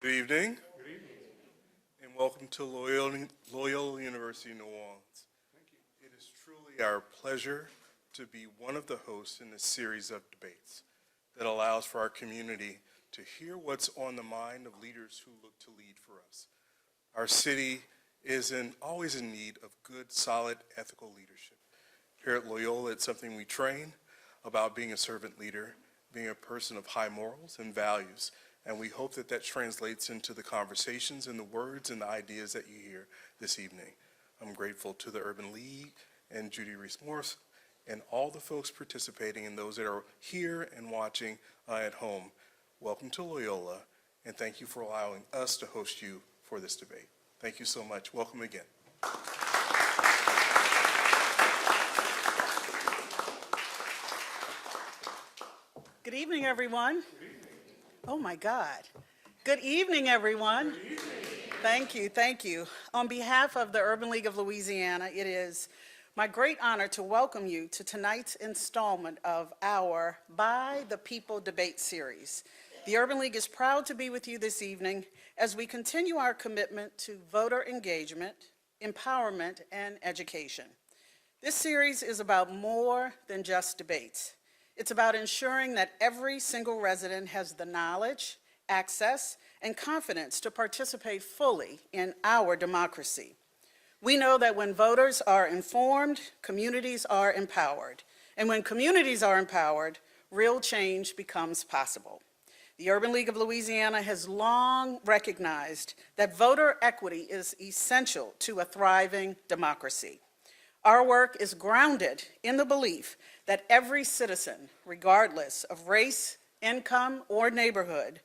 Good evening. And welcome to Loyola University, New Orleans. It is truly our pleasure to be one of the hosts in this series of debates that allows for our community to hear what's on the mind of leaders who look to lead for us. Our city is always in need of good, solid, ethical leadership. Here at Loyola, it's something we train about being a servant leader, being a person of high morals and values. And we hope that that translates into the conversations and the words and the ideas that you hear this evening. I'm grateful to the Urban League and Judy Reese-Morse and all the folks participating and those that are here and watching at home. Welcome to Loyola, and thank you for allowing us to host you for this debate. Thank you so much. Welcome again. Good evening, everyone. Good evening. Oh my God. Good evening, everyone. Good evening. Thank you. On behalf of the Urban League of Louisiana, it is my great honor to welcome you to tonight's installment of our By the People debate series. The Urban League is proud to be with you this evening as we continue our commitment to voter engagement, empowerment, and education. This series is about more than just debates. It's about ensuring that every single resident has the knowledge, access, and confidence to participate fully in our democracy. We know that when voters are informed, communities are empowered. And when communities are empowered, real change becomes possible. The Urban League of Louisiana has long recognized that voter equity is essential to a thriving democracy. Our work is grounded in the belief that every citizen, regardless of race, income, or neighborhood,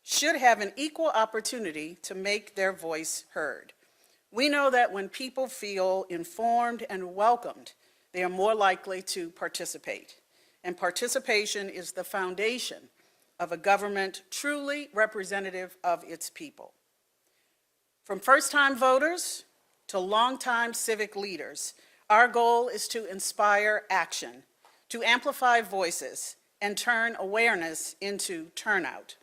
should have an equal opportunity to make their voice heard. We know that when people feel informed and welcomed, they are more likely to participate. And participation is the foundation of a government truly representative of its people. From first-time voters to longtime civic leaders, our goal is to inspire action, to amplify voices, and turn awareness into turnout.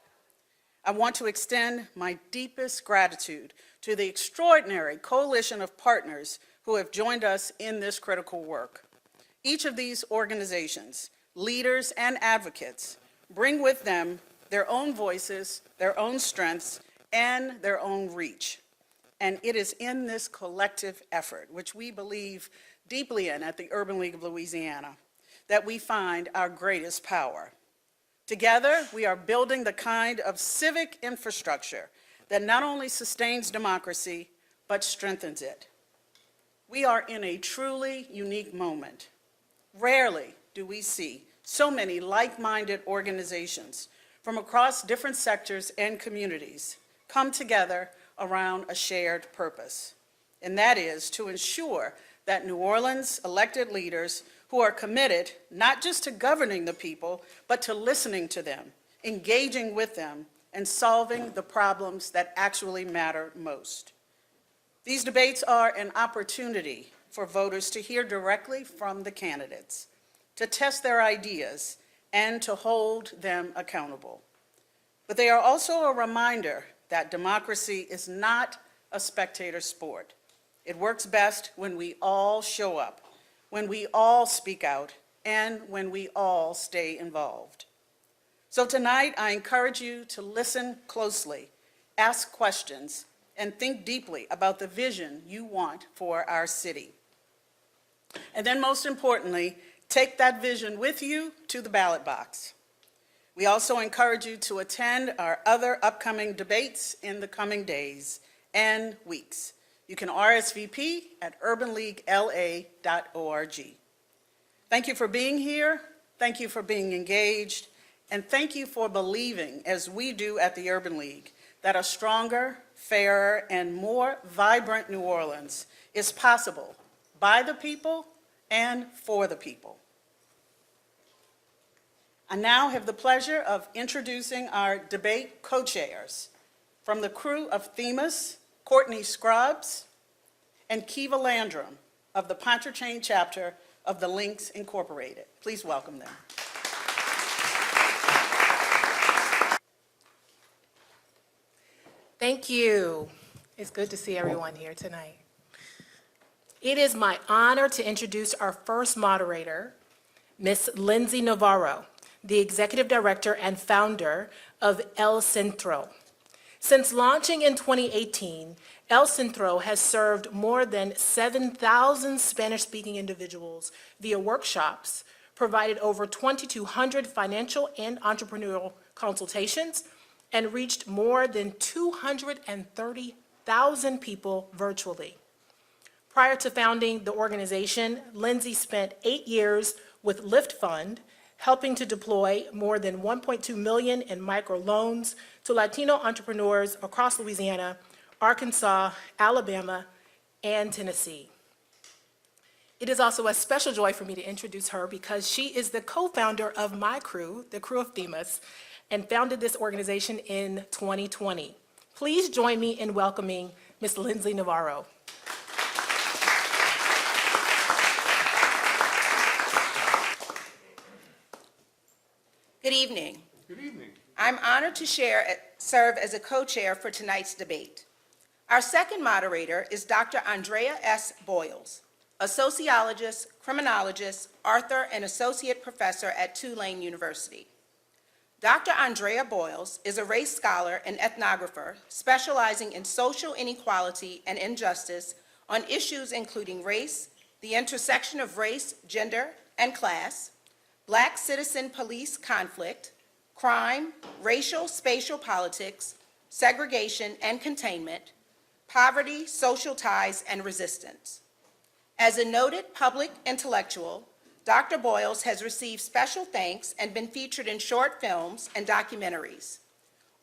I want to extend my deepest gratitude to the extraordinary coalition of partners who have joined us in this critical work. Each of these organizations, leaders and advocates, bring with them their own voices, their own strengths, and their own reach. And it is in this collective effort, which we believe deeply in at the Urban League of Louisiana, that we find our greatest power. Together, we are building the kind of civic infrastructure that not only sustains democracy, but strengthens it. We are in a truly unique moment. Rarely do we see so many like-minded organizations from across different sectors and communities come together around a shared purpose, and that is to ensure that New Orleans elected leaders who are committed not just to governing the people, but to listening to them, engaging with them, and solving the problems that actually matter most. These debates are an opportunity for voters to hear directly from the candidates, to test their ideas, and to hold them accountable. But they are also a reminder that democracy is not a spectator sport. It works best when we all show up, when we all speak out, and when we all stay involved. So tonight, I encourage you to listen closely, ask questions, and think deeply about the vision you want for our city. And then most importantly, take that vision with you to the ballot box. We also encourage you to attend our other upcoming debates in the coming days and weeks. You can RSVP at urbanleaguela.org. Thank you for being here, thank you for being engaged, and thank you for believing, as we do at the Urban League, that a stronger, fairer, and more vibrant New Orleans is possible by the people and for the people. I now have the pleasure of introducing our debate co-chairs. From the crew of Themis, Courtney Scruggs, and Kiva Landrum of the Pontchartrain chapter of the Links Incorporated. Please welcome them. Thank you. It's good to see everyone here tonight. It is my honor to introduce our first moderator, Ms. Lindsay Navarro, the Executive Director and founder of El Centro. Since launching in 2018, El Centro has served more than 7,000 Spanish-speaking individuals via workshops, provided over 2,200 financial and entrepreneurial consultations, and reached more than 230,000 people virtually. Prior to founding the organization, Lindsay spent 8 years with Lyft Fund, helping to deploy more than $1.2 million in microloans to Latino entrepreneurs across Louisiana, Arkansas, Alabama, and Tennessee. It is also a special joy for me to introduce her because she is the co-founder of my crew, the Crew of Themis, and founded this organization in 2020. Please join me in welcoming Ms. Lindsay Navarro. Good evening. Good evening. I'm honored to serve as a co-chair for tonight's debate. Our second moderator is Dr. Andrea S. Boyles, a sociologist, criminologist, author, and associate professor at Tulane University. Dr. Andrea Boyles is a race scholar and ethnographer specializing in social inequality and injustice on issues including race, the intersection of race, gender, and class, Black citizen police conflict, crime, racial spatial politics, segregation and containment, poverty, social ties, and resistance. As a noted public intellectual, Dr. Boyles has received special thanks and been featured in short films and documentaries,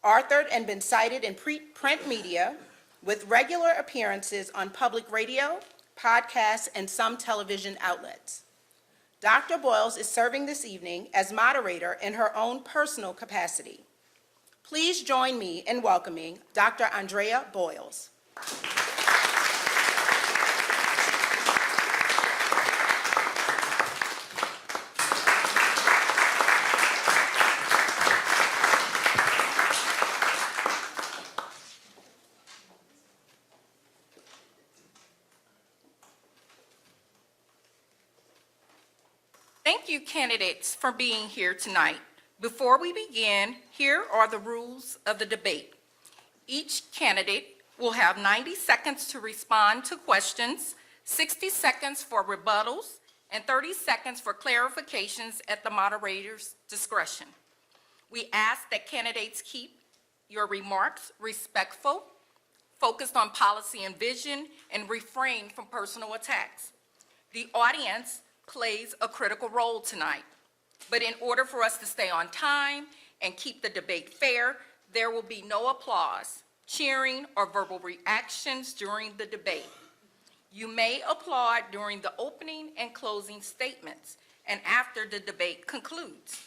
authored and been cited in print media with regular appearances on public radio, podcasts, and some television outlets. Dr. Boyles is serving this evening as moderator in her own personal capacity. Please join me in welcoming Dr. Andrea Boyles. Thank you, candidates, for being here tonight. Before we begin, here are the rules of the debate. Each candidate will have 90 seconds to respond to questions, 60 seconds for rebuttals, and 30 seconds for clarifications at the moderator's discretion. We ask that candidates keep your remarks respectful, focused on policy and vision, and refrain from personal attacks. The audience plays a critical role tonight. But in order for us to stay on time and keep the debate fair, there will be no applause, cheering, or verbal reactions during the debate. You may applaud during the opening and closing statements and after the debate concludes.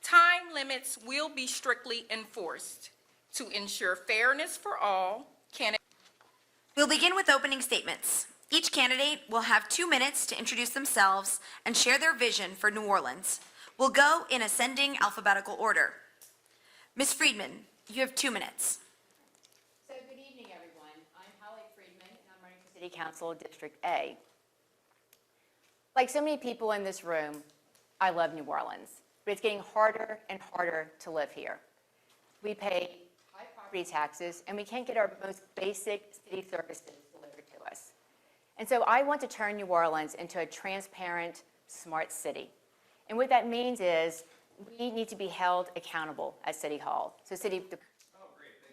Time limits will be strictly enforced. To ensure fairness for all, candidates. We'll begin with opening statements. Each candidate will have 2 minutes to introduce themselves and share their vision for New Orleans. We'll go in ascending alphabetical order. Ms. Friedman, you have 2 minutes. So good evening, everyone. I'm Holly Friedman, and I'm running for City Council District A. Like so many people in this room, I love New Orleans, but it's getting harder and harder to live here. We pay high property taxes, and we can't get our most basic city services delivered to us. And so I want to turn New Orleans into a transparent, smart city. And what that means is we need to be held accountable at City Hall. So Oh, great,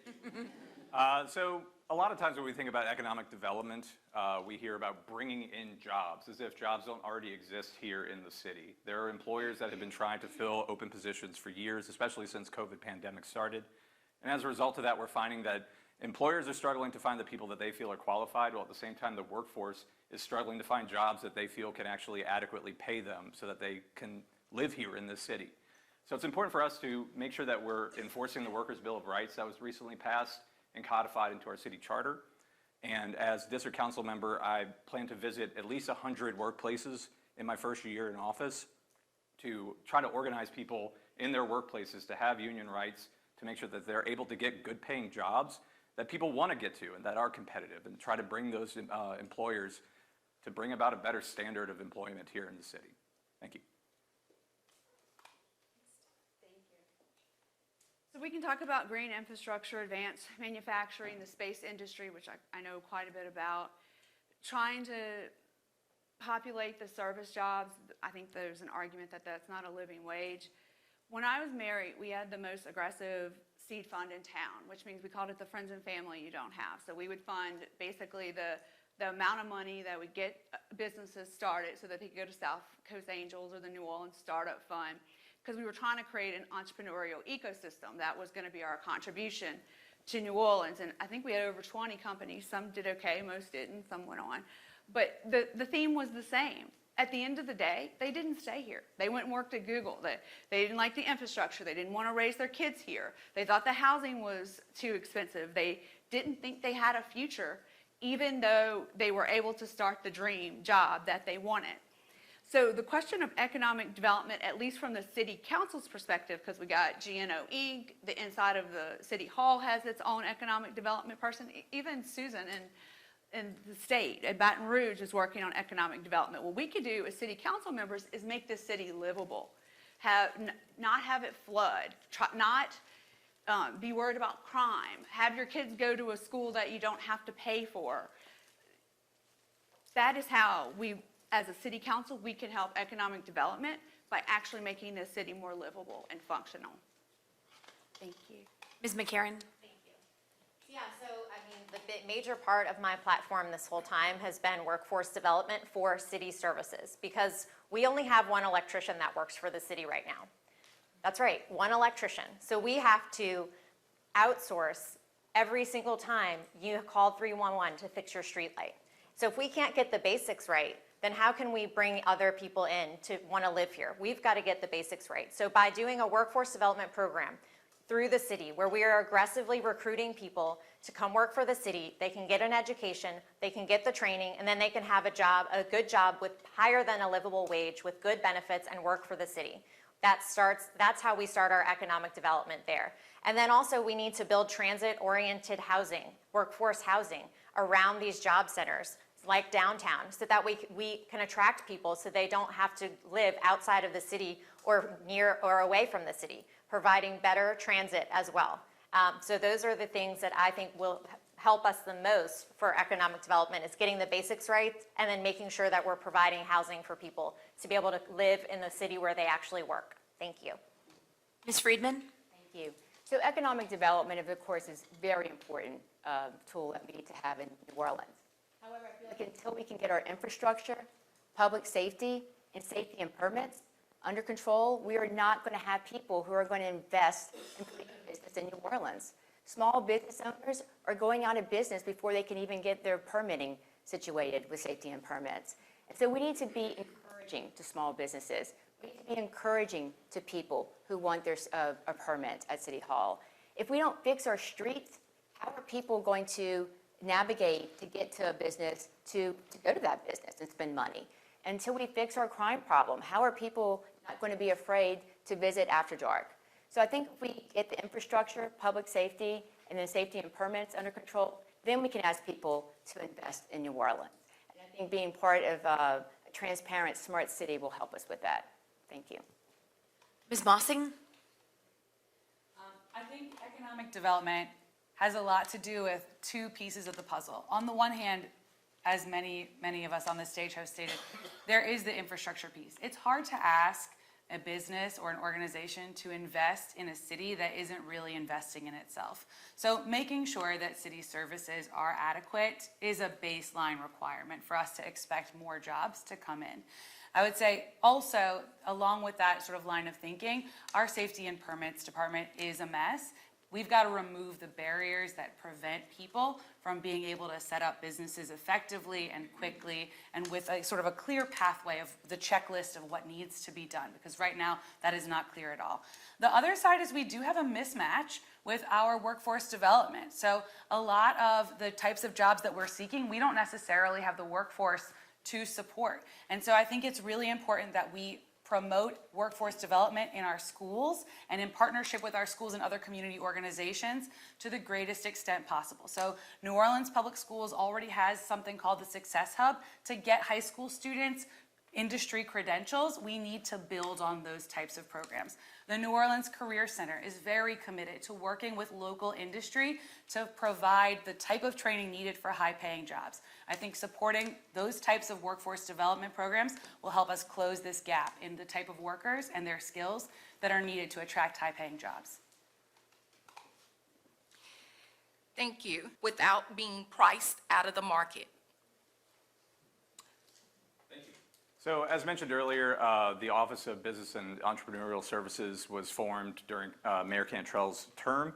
thank you. So a lot of times when we think about economic development, we hear about bringing in jobs, as if jobs don't already exist here in the city. There are employers that have been trying to fill open positions for years, especially since COVID pandemic started. And as a result of that, we're finding that employers are struggling to find the people that they feel are qualified, while at the same time the workforce is struggling to find jobs that they feel can actually adequately pay them so that they can live here in this city. So it's important for us to make sure that we're enforcing the Workers' Bill of Rights that was recently passed and codified into our city charter. And as district council member, I plan to visit at least 100 workplaces in my first year in office to try to organize people in their workplaces to have union rights, to make sure that they're able to get good paying jobs that people want to get to and that are competitive, and try to bring those employers to bring about a better standard of employment here in the city. Thank you. So we can talk about green infrastructure, advanced manufacturing, the space industry, which I know quite a bit about. Trying to populate the service jobs, I think there's an argument that that's not a living wage. When I was married, we had the most aggressive seed fund in town, which means we called it the friends and family you don't have. So we would fund basically the amount of money that would get businesses started so that they could go to South Coast Angels or the New Orleans Startup Fund, because we were trying to create an entrepreneurial ecosystem. That was going to be our contribution to New Orleans. And I think we had over 20 companies. Some did okay, most didn't, some went on. But the theme was the same. At the end of the day, they didn't stay here. They went and worked at Google. They didn't like the infrastructure. They didn't want to raise their kids here. They thought the housing was too expensive. They didn't think they had a future, even though they were able to start the dream job that they wanted. So the question of economic development, at least from the city council's perspective, because we got GNOE, the inside of the city hall has its own economic development person. Even Susan in the state at Baton Rouge is working on economic development. What we could do as city council members is make this city livable, not have it flood, not be worried about crime, have your kids go to a school that you don't have to pay for. That is how we, as a city council, we can help economic development by actually making this city more livable and functional. Thank you. Ms. McCarron? Yeah, so I mean, the major part of my platform this whole time has been workforce development for city services, because we only have one electrician that works for the city right now. That's right, one electrician. So we have to outsource every single time you call 311 to fix your street light. So if we can't get the basics right, then how can we bring other people in to want to live here? We've got to get the basics right. So by doing a workforce development program through the city, where we are aggressively recruiting people to come work for the city, they can get an education, they can get the training, and then they can have a job, a good job with higher than a livable wage, with good benefits, and work for the city. That's how we start our economic development there. And then also we need to build transit-oriented housing, workforce housing around these job centers, like downtown, so that we can attract people so they don't have to live outside of the city or near or away from the city, providing better transit as well. So those are the things that I think will help us the most for economic development, is getting the basics right and then making sure that we're providing housing for people to be able to live in the city where they actually work. Thank you. Ms. Friedman? Thank you. So economic development, of course, is a very important tool that we need to have in New Orleans. However, I feel like until we can get our infrastructure, public safety, and safety and permits under control, we are not going to have people who are going to invest in business in New Orleans. Small business owners are going out of business before they can even get their permitting situated with safety and permits. And so we need to be encouraging to small businesses. We need to be encouraging to people who want their a permit at City Hall. If we don't fix our streets, how are people going to navigate to get to a business, to go to that business and spend money? Until we fix our crime problem, how are people not going to be afraid to visit after dark? So I think if we get the infrastructure, public safety, and then safety and permits under control, then we can ask people to invest in New Orleans. And I think being part of a transparent, smart city will help us with that. Thank you. Ms. Mossing? I think economic development has a lot to do with two pieces of the puzzle. On the one hand, as many of us on this stage have stated, there is the infrastructure piece. It's hard to ask a business or an organization to invest in a city that isn't really investing in itself. So making sure that city services are adequate is a baseline requirement for us to expect more jobs to come in. I would say also, along with that sort of line of thinking, our safety and permits department is a mess. We've got to remove the barriers that prevent people from being able to set up businesses effectively and quickly, and with a sort of a clear pathway of the checklist of what needs to be done, because right now that is not clear at all. The other side is we do have a mismatch with our workforce development. So a lot of the types of jobs that we're seeking, we don't necessarily have the workforce to support. And so I think it's really important that we promote workforce development in our schools and in partnership with our schools and other community organizations to the greatest extent possible. So New Orleans Public Schools already has something called the Success Hub to get high school students industry credentials. We need to build on those types of programs. The New Orleans Career Center is very committed to working with local industry to provide the type of training needed for high-paying jobs. I think supporting those types of workforce development programs will help us close this gap in the type of workers and their skills that are needed to attract high-paying jobs. Thank you. Without being priced out of the market. So as mentioned earlier, the Office of Business and Entrepreneurial Services was formed during Mayor Cantrell's term.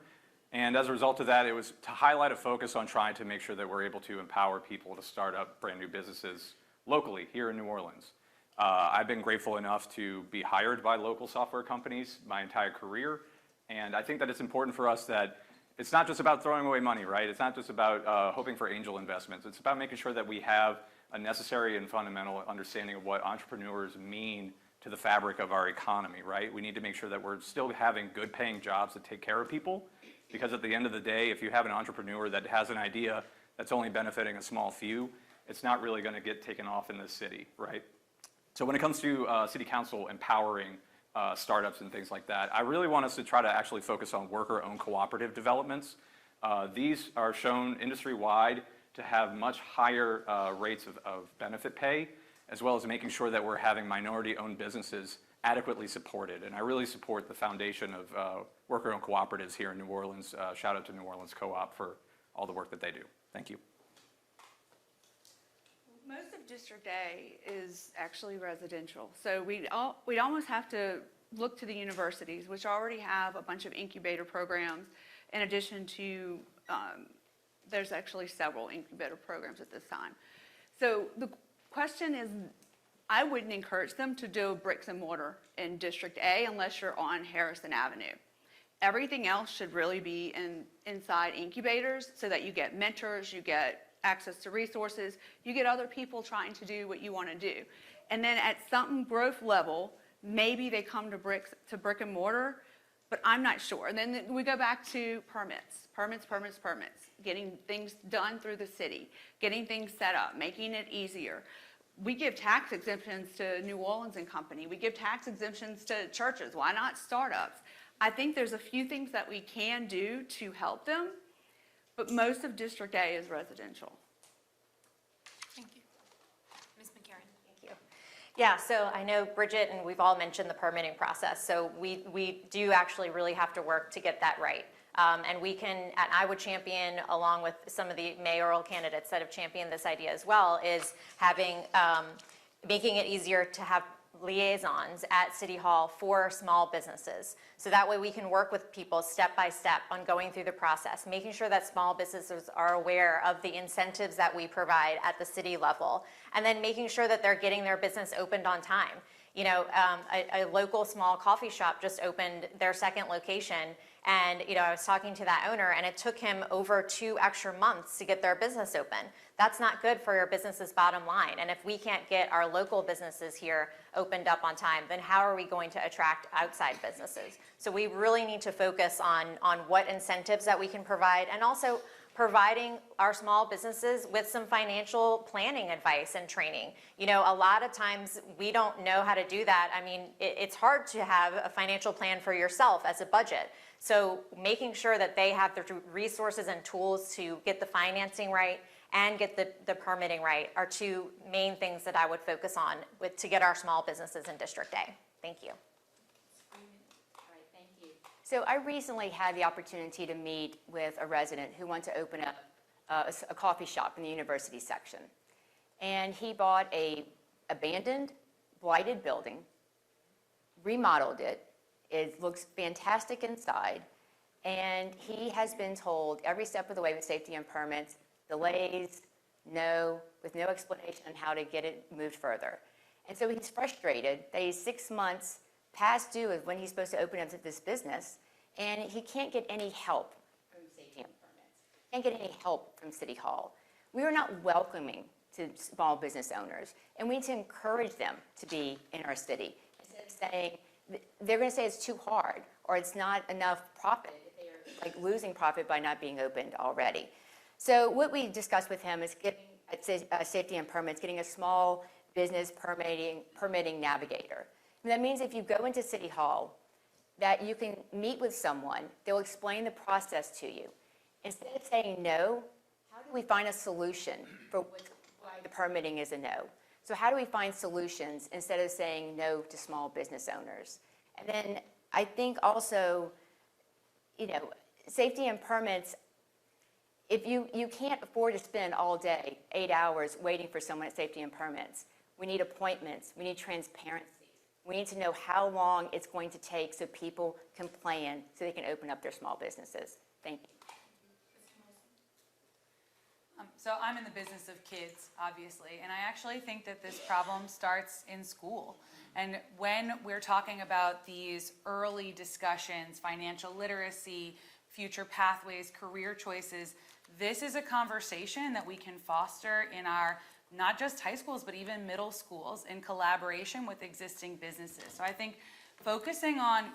And as a result of that, it was to highlight a focus on trying to make sure that we're able to empower people to start up brand new businesses locally here in New Orleans. I've been grateful enough to be hired by local software companies my entire career. And I think that it's important for us that it's not just about throwing away money, right? It's not just about hoping for angel investments. It's about making sure that we have a necessary and fundamental understanding of what entrepreneurs mean to the fabric of our economy, right? We need to make sure that we're still having good paying jobs that take care of people, because at the end of the day, if you have an entrepreneur that has an idea that's only benefiting a small few, it's not really gonna get taken off in this city, right? So when it comes to city council empowering startups and things like that, I really want us to try to actually focus on worker-owned cooperative developments. These are shown industry-wide to have much higher rates of benefit pay, as well as making sure that we're having minority-owned businesses adequately supported. And I really support the foundation of worker-owned cooperatives here in New Orleans. Shout out to New Orleans Co-op for all the work that they do. Thank you. Most of District A is actually residential. So we'd almost have to look to the universities, which already have a bunch of incubator programs, in addition to there's actually several incubator programs at this time. So the question is, I wouldn't encourage them to do bricks and mortar in District A unless you're on Harrison Avenue. Everything else should really be inside incubators so that you get mentors, you get access to resources, you get other people trying to do what you want to do. And then at some growth level, maybe they come to brick and mortar, but I'm not sure. And then we go back to permits, getting things done through the city, getting things set up, making it easier. We give tax exemptions to New Orleans and Company. We give tax exemptions to churches. Why not startups? I think there's a few things that we can do to help them, but most of District A is residential. Thank you. Ms. McCarron. Thank you. Yeah, so I know Bridget and we've all mentioned the permitting process. So we do actually really have to work to get that right. And I would champion, along with some of the mayoral candidates that have championed this idea as well, is making it easier to have liaisons at City Hall for small businesses. So that way we can work with people step by step on going through the process, making sure that small businesses are aware of the incentives that we provide at the city level, and then making sure that they're getting their business opened on time. You know, a local small coffee shop just opened their second location, and I was talking to that owner, and it took him over 2 extra months to get their business open. That's not good for your business's bottom line. And if we can't get our local businesses here opened up on time, then how are we going to attract outside businesses? So we really need to focus on what incentives that we can provide, and also providing our small businesses with some financial planning advice and training. A lot of times we don't know how to do that. I mean, it's hard to have a financial plan for yourself as a budget. So making sure that they have the resources and tools to get the financing right and get the permitting right are two main things that I would focus on to get our small businesses in District A. Thank you. All right, thank you. So I recently had the opportunity to meet with a resident who wanted to open up a coffee shop in the university section. And he bought a abandoned, blighted building, remodeled it. It looks fantastic inside. And he has been told every step of the way with safety and permits, delays, with no explanation on how to get it moved further. And so he's frustrated that he's 6 months past due of when he's supposed to open up this business, and he can't get any help from safety and permits, can't get any help from City Hall. We are not welcoming to small business owners, and we need to encourage them to be in our city instead of saying, they're going to say it's too hard, or it's not enough profit. They're like losing profit by not being opened already. So what we discussed with him is getting safety and permits, getting a small business permitting navigator. And that means if you go into City Hall, that you can meet with someone, they'll explain the process to you. Instead of saying no, how do we find a solution for why the permitting is a no? So how do we find solutions instead of saying no to small business owners? And then I think also, safety and permits, if you can't afford to spend all day, 8 hours, waiting for someone at safety and permits. We need appointments, we need transparency. We need to know how long it's going to take so people can plan, so they can open up their small businesses. Thank you. So I'm in the business of kids, obviously, and I actually think that this problem starts in school. And when we're talking about these early discussions, financial literacy, future pathways, career choices, this is a conversation that we can foster in our not just high schools, but even middle schools in collaboration with existing businesses. So I think focusing on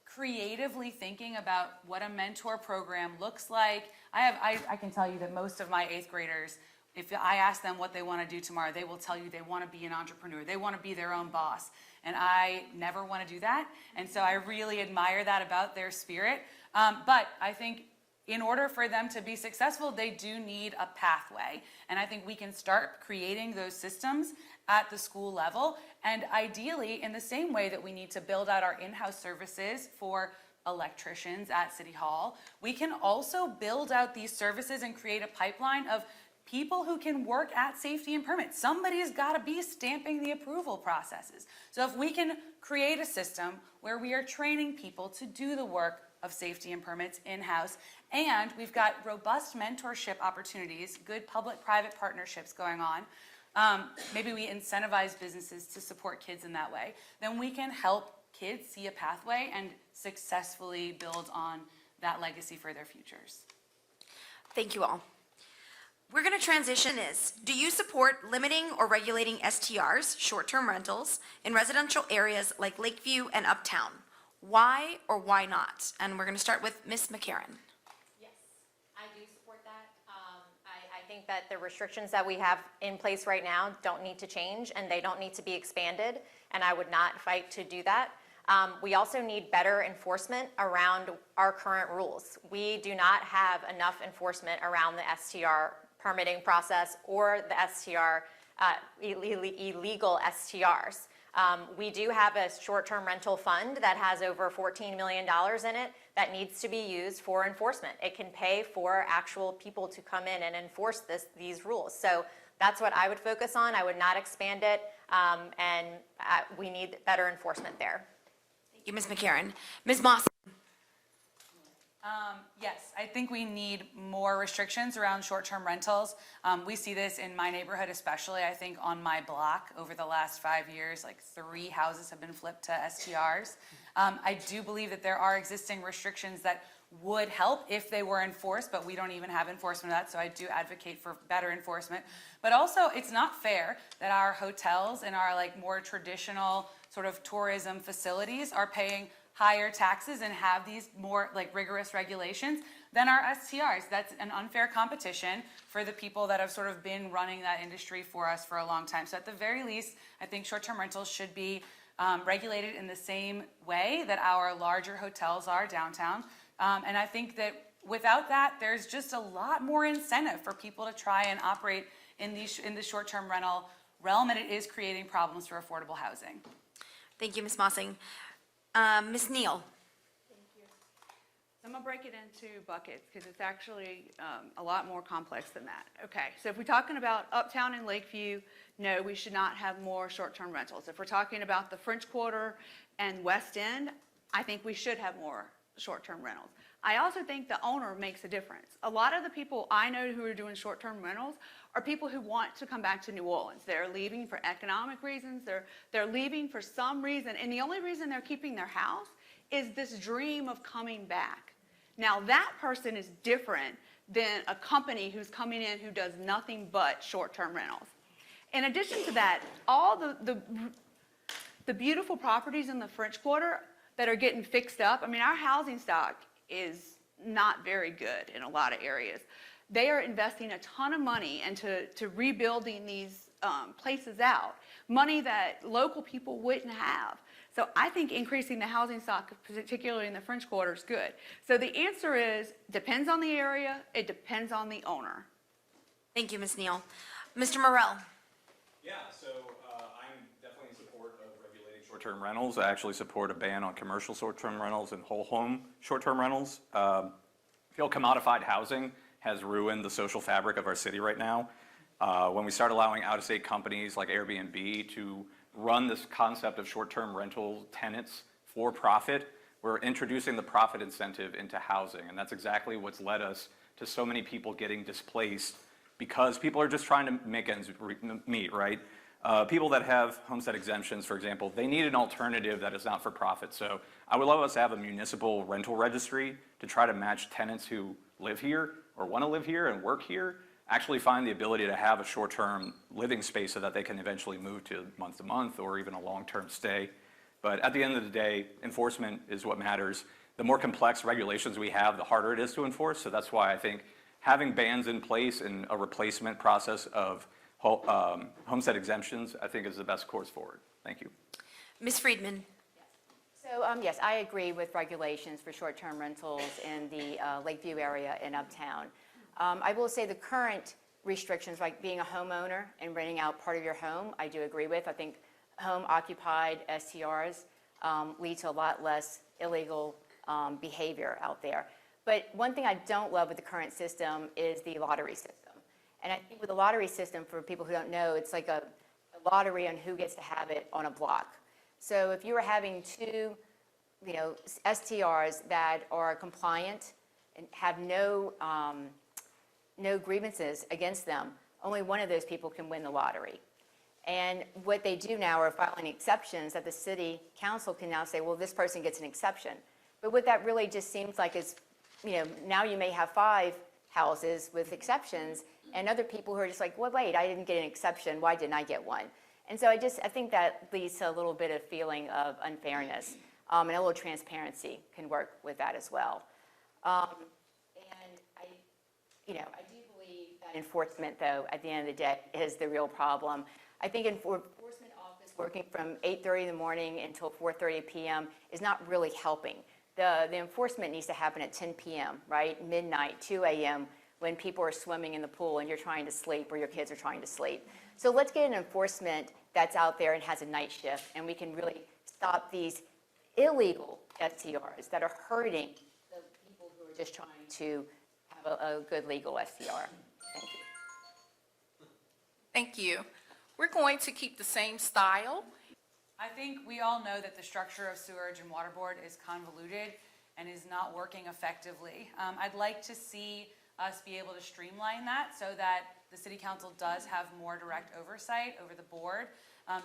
creatively thinking about what a mentor program looks like. I can tell you that most of my 8th graders, if I ask them what they want to do tomorrow, they will tell you they want to be an entrepreneur. They want to be their own boss. And I never want to do that. And so I really admire that about their spirit. But I think in order for them to be successful, they do need a pathway. And I think we can start creating those systems at the school level. And ideally, in the same way that we need to build out our in-house services for electricians at City Hall, we can also build out these services and create a pipeline of people who can work at safety and permits. Somebody's got to be stamping the approval processes. So if we can create a system where we are training people to do the work of safety and permits in-house, and we've got robust mentorship opportunities, good public-private partnerships going on, maybe we incentivize businesses to support kids in that way, then we can help kids see a pathway and successfully build on that legacy for their futures. Thank you all. We're going to transition is, do you support limiting or regulating STRs, short-term rentals, in residential areas like Lakeview and Uptown? Why or why not? And we're going to start with Ms. McCarran. Yes, I do support that. I think that the restrictions that we have in place right now don't need to change, and they don't need to be expanded, and I would not fight to do that. We also need better enforcement around our current rules. We do not have enough enforcement around the STR permitting process or the STR, illegal STRs. We do have a short-term rental fund that has over $14 million in it that needs to be used for enforcement. It can pay for actual people to come in and enforce these rules. So that's what I would focus on. I would not expand it, and we need better enforcement there. Thank you, Ms. McCarran. Ms. Moss. Yes, I think we need more restrictions around short-term rentals. We see this in my neighborhood especially. I think on my block over the last 5 years, like 3 houses have been flipped to STRs. I do believe that there are existing restrictions that would help if they were enforced, but we don't even have enforcement of that, so I do advocate for better enforcement. But also, it's not fair that our hotels and our more traditional sort of tourism facilities are paying higher taxes and have these more rigorous regulations than our STRs. That's an unfair competition for the people that have sort of been running that industry for us for a long time. So at the very least, I think short-term rentals should be regulated in the same way that our larger hotels are downtown. And I think that without that, there's just a lot more incentive for people to try and operate in the short-term rental realm, and it is creating problems for affordable housing. Thank you, Ms. Mossing. Ms. Neal. So I'm gonna break it into buckets because it's actually a lot more complex than that. Okay, so if we're talking about Uptown and Lakeview, no, we should not have more short-term rentals. If we're talking about the French Quarter and West End, I think we should have more short-term rentals. I also think the owner makes a difference. A lot of the people I know who are doing short-term rentals are people who want to come back to New Orleans. They're leaving for economic reasons. They're leaving for some reason, and the only reason they're keeping their house is this dream of coming back. Now, that person is different than a company who's coming in who does nothing but short-term rentals. In addition to that, all the the beautiful properties in the French Quarter that are getting fixed up, I mean, our housing stock is not very good in a lot of areas. They are investing a ton of money into rebuilding these places out, money that local people wouldn't have. So I think increasing the housing stock, particularly in the French Quarter, is good. So the answer is, depends on the area, it depends on the owner. Thank you, Ms. Neal. Mr. Morrell? Yeah, so I'm definitely in support of regulating short-term rentals. I actually support a ban on commercial short-term rentals and whole home short-term rentals. I feel commodified housing has ruined the social fabric of our city right now. When we start allowing out-of-state companies like Airbnb to run this concept of short-term rental tenants for profit, we're introducing the profit incentive into housing, and that's exactly what's led us to so many people getting displaced because people are just trying to make ends meet, right? People that have homestead exemptions, for example, they need an alternative that is not for profit. So I would love us to have a municipal rental registry to try to match tenants who live here or want to live here and work here, actually find the ability to have a short-term living space so that they can eventually move to month or even a long-term stay. But at the end of the day, enforcement is what matters. The more complex regulations we have, the harder it is to enforce. So that's why I think having bans in place and a replacement process of homestead exemptions, I think is the best course forward. Thank you. Ms. Friedman? So, yes, I agree with regulations for short-term rentals in the Lakeview area in Uptown. I will say the current restrictions, like being a homeowner and renting out part of your home, I do agree with. I think home-occupied STRs lead to a lot less illegal behavior out there. But one thing I don't love with the current system is the lottery system. And I think with the lottery system, for people who don't know, it's like a lottery on who gets to have it on a block. So if you were having two, STRs that are compliant and have no grievances against them, only one of those people can win the lottery. And what they do now are filing exceptions that the city council can now say, well, this person gets an exception. But what that really just seems like is, now you may have 5 houses with exceptions and other people who are just like, well, wait, I didn't get an exception. Why didn't I get one? And so I think that leads to a little bit of feeling of unfairness, and a little transparency can work with that as well. And I do believe that enforcement, though, at the end of the day, is the real problem. I think enforcement office working from 8:30 in the morning until 4:30 p.m. is not really helping. The enforcement needs to happen at 10 p.m., right? Midnight, 2 a.m., when people are swimming in the pool and you're trying to sleep or your kids are trying to sleep. So let's get an enforcement that's out there and has a night shift, and we can really stop these illegal STRs that are hurting the people who are just trying to have a good legal STR. Thank you. Thank you. We're going to keep the same style. I think we all know that the structure of sewerage and water board is convoluted and is not working effectively. I'd like to see us be able to streamline that so that the city council does have more direct oversight over the board.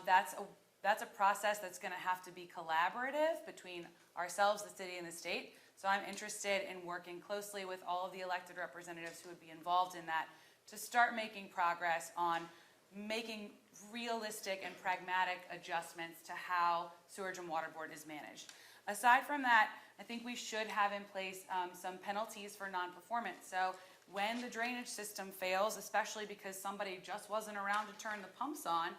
That's a process that's going to have to be collaborative between ourselves, the city, and the state. So I'm interested in working closely with all of the elected representatives who would be involved in that to start making progress on making realistic and pragmatic adjustments to how sewage and water board is managed. Aside from that, I think we should have in place some penalties for non-performance. So when the drainage system fails, especially because somebody just wasn't around to turn the pumps on,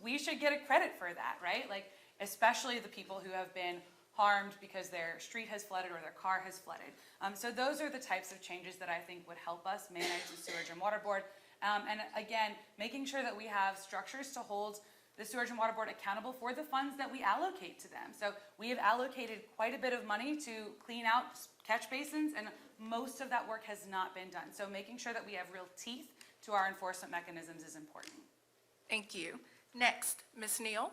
we should get a credit for that, right? Like, especially the people who have been harmed because their street has flooded or their car has flooded. So those are the types of changes that I think would help us manage the sewage and water board. And again, making sure that we have structures to hold the Sewage and Water Board accountable for the funds that we allocate to them. So we have allocated quite a bit of money to clean out catch basins, and most of that work has not been done. So making sure that we have real teeth to our enforcement mechanisms is important. Thank you. Next, Ms. Neal.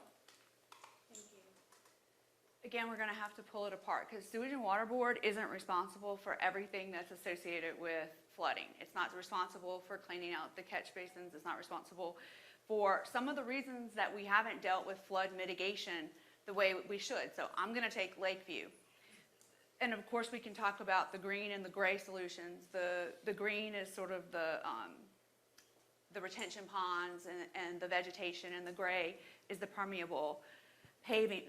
Again, we're going to have to pull it apart because Sewage and Water Board isn't responsible for everything that's associated with flooding. It's not responsible for cleaning out the catch basins. It's not responsible for some of the reasons that we haven't dealt with flood mitigation the way we should. So I'm going to take Lakeview. And of course, we can talk about the green and the gray solutions. The green is sort of the retention ponds and the vegetation, and the gray is the permeable. pavement.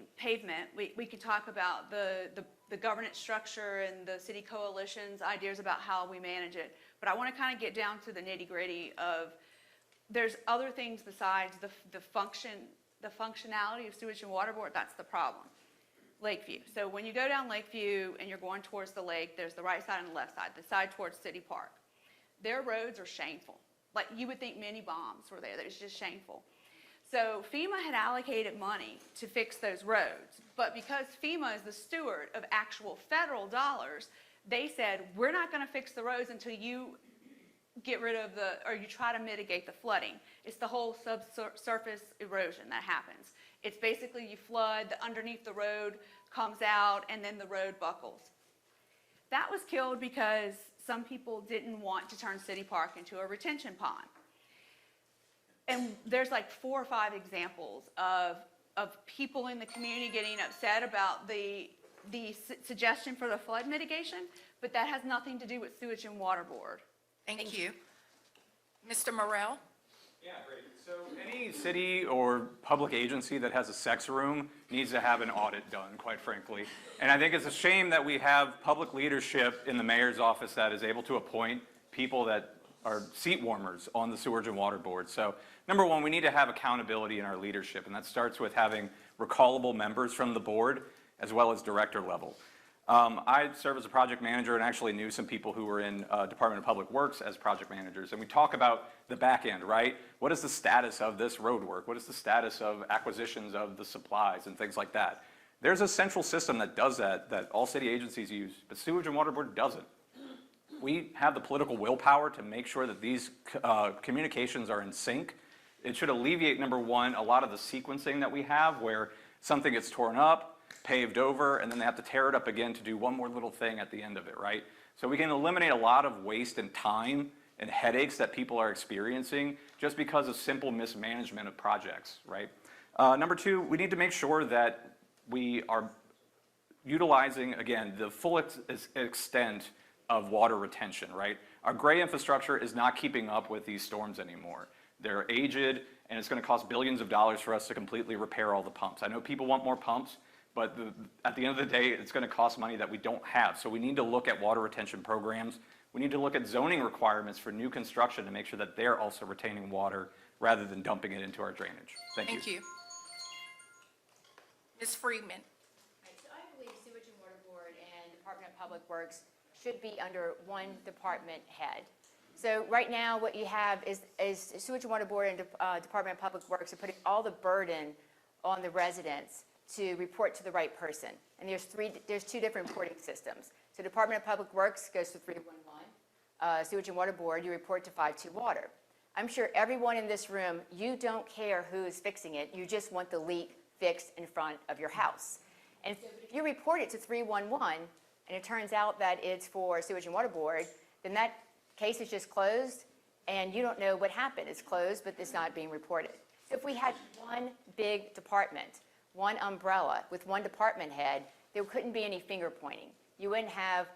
We could talk about the governance structure and the city coalition's ideas about how we manage it. But I want to kind of get down to the nitty-gritty of, there's other things besides the functionality of sewage and water board. That's the problem. Lakeview. So when you go down Lakeview and you're going towards the lake, there's the right side and the left side, the side towards City Park. Their roads are shameful. Like, you would think mini bombs were there. That was just shameful. So FEMA had allocated money to fix those roads, but because FEMA is the steward of actual federal dollars, they said, we're not going to fix the roads until you get rid of or you try to mitigate the flooding. It's the whole subsurface erosion that happens. It's basically you flood, underneath the road comes out, and then the road buckles. That was killed because some people didn't want to turn City Park into a retention pond. And there's like 4 or 5 examples of people in the community getting upset about the suggestion for the flood mitigation, but that has nothing to do with Sewage and Water Board. Thank you. Mr. Morrell? Yeah, great. So any city or public agency that has a sex room needs to have an audit done, quite frankly. And I think it's a shame that we have public leadership in the mayor's office that is able to appoint people that are seat warmers on the Sewage and Water Board. So number one, we need to have accountability in our leadership, and that starts with having recallable members from the board as well as director level. I serve as a project manager and actually knew some people who were in Department of Public Works as project managers. And we talk about the back end, right? What is the status of this road work? What is the status of acquisitions of the supplies and things like that? There's a central system that does that all city agencies use, but Sewage and Water Board doesn't. We have the political willpower to make sure that these communications are in sync. It should alleviate, number one, a lot of the sequencing that we have where something gets torn up, paved over, and then they have to tear it up again to do one more little thing at the end of it, right? So we can eliminate a lot of waste and time and headaches that people are experiencing just because of simple mismanagement of projects, right? Number two, we need to make sure that we are utilizing, again, the full extent of water retention, right? Our gray infrastructure is not keeping up with these storms anymore. They're aged, and it's going to cost billions of dollars for us to completely repair all the pumps. I know people want more pumps, but at the end of the day, it's going to cost money that we don't have. So we need to look at water retention programs. We need to look at zoning requirements for new construction to make sure that they're also retaining water rather than dumping it into our drainage. Thank you. Thank you. Ms. Freeman? So I believe Sewage and Water Board and Department of Public Works should be under one department head. So right now, what you have is Sewage and Water Board and Department of Public Works are putting all the burden on the residents to report to the right person. And there's 2 different reporting systems. So Department of Public Works goes to 311. Sewage and Water Board, you report to 52 Water. I'm sure everyone in this room, you don't care who is fixing it. You just want the leak fixed in front of your house. And so if you report it to 311, and it turns out that it's for Sewage and Water Board, then that case is just closed, and you don't know what happened. It's closed, but it's not being reported. So if we had one big department, one umbrella with one department head, there couldn't be any finger pointing. You wouldn't have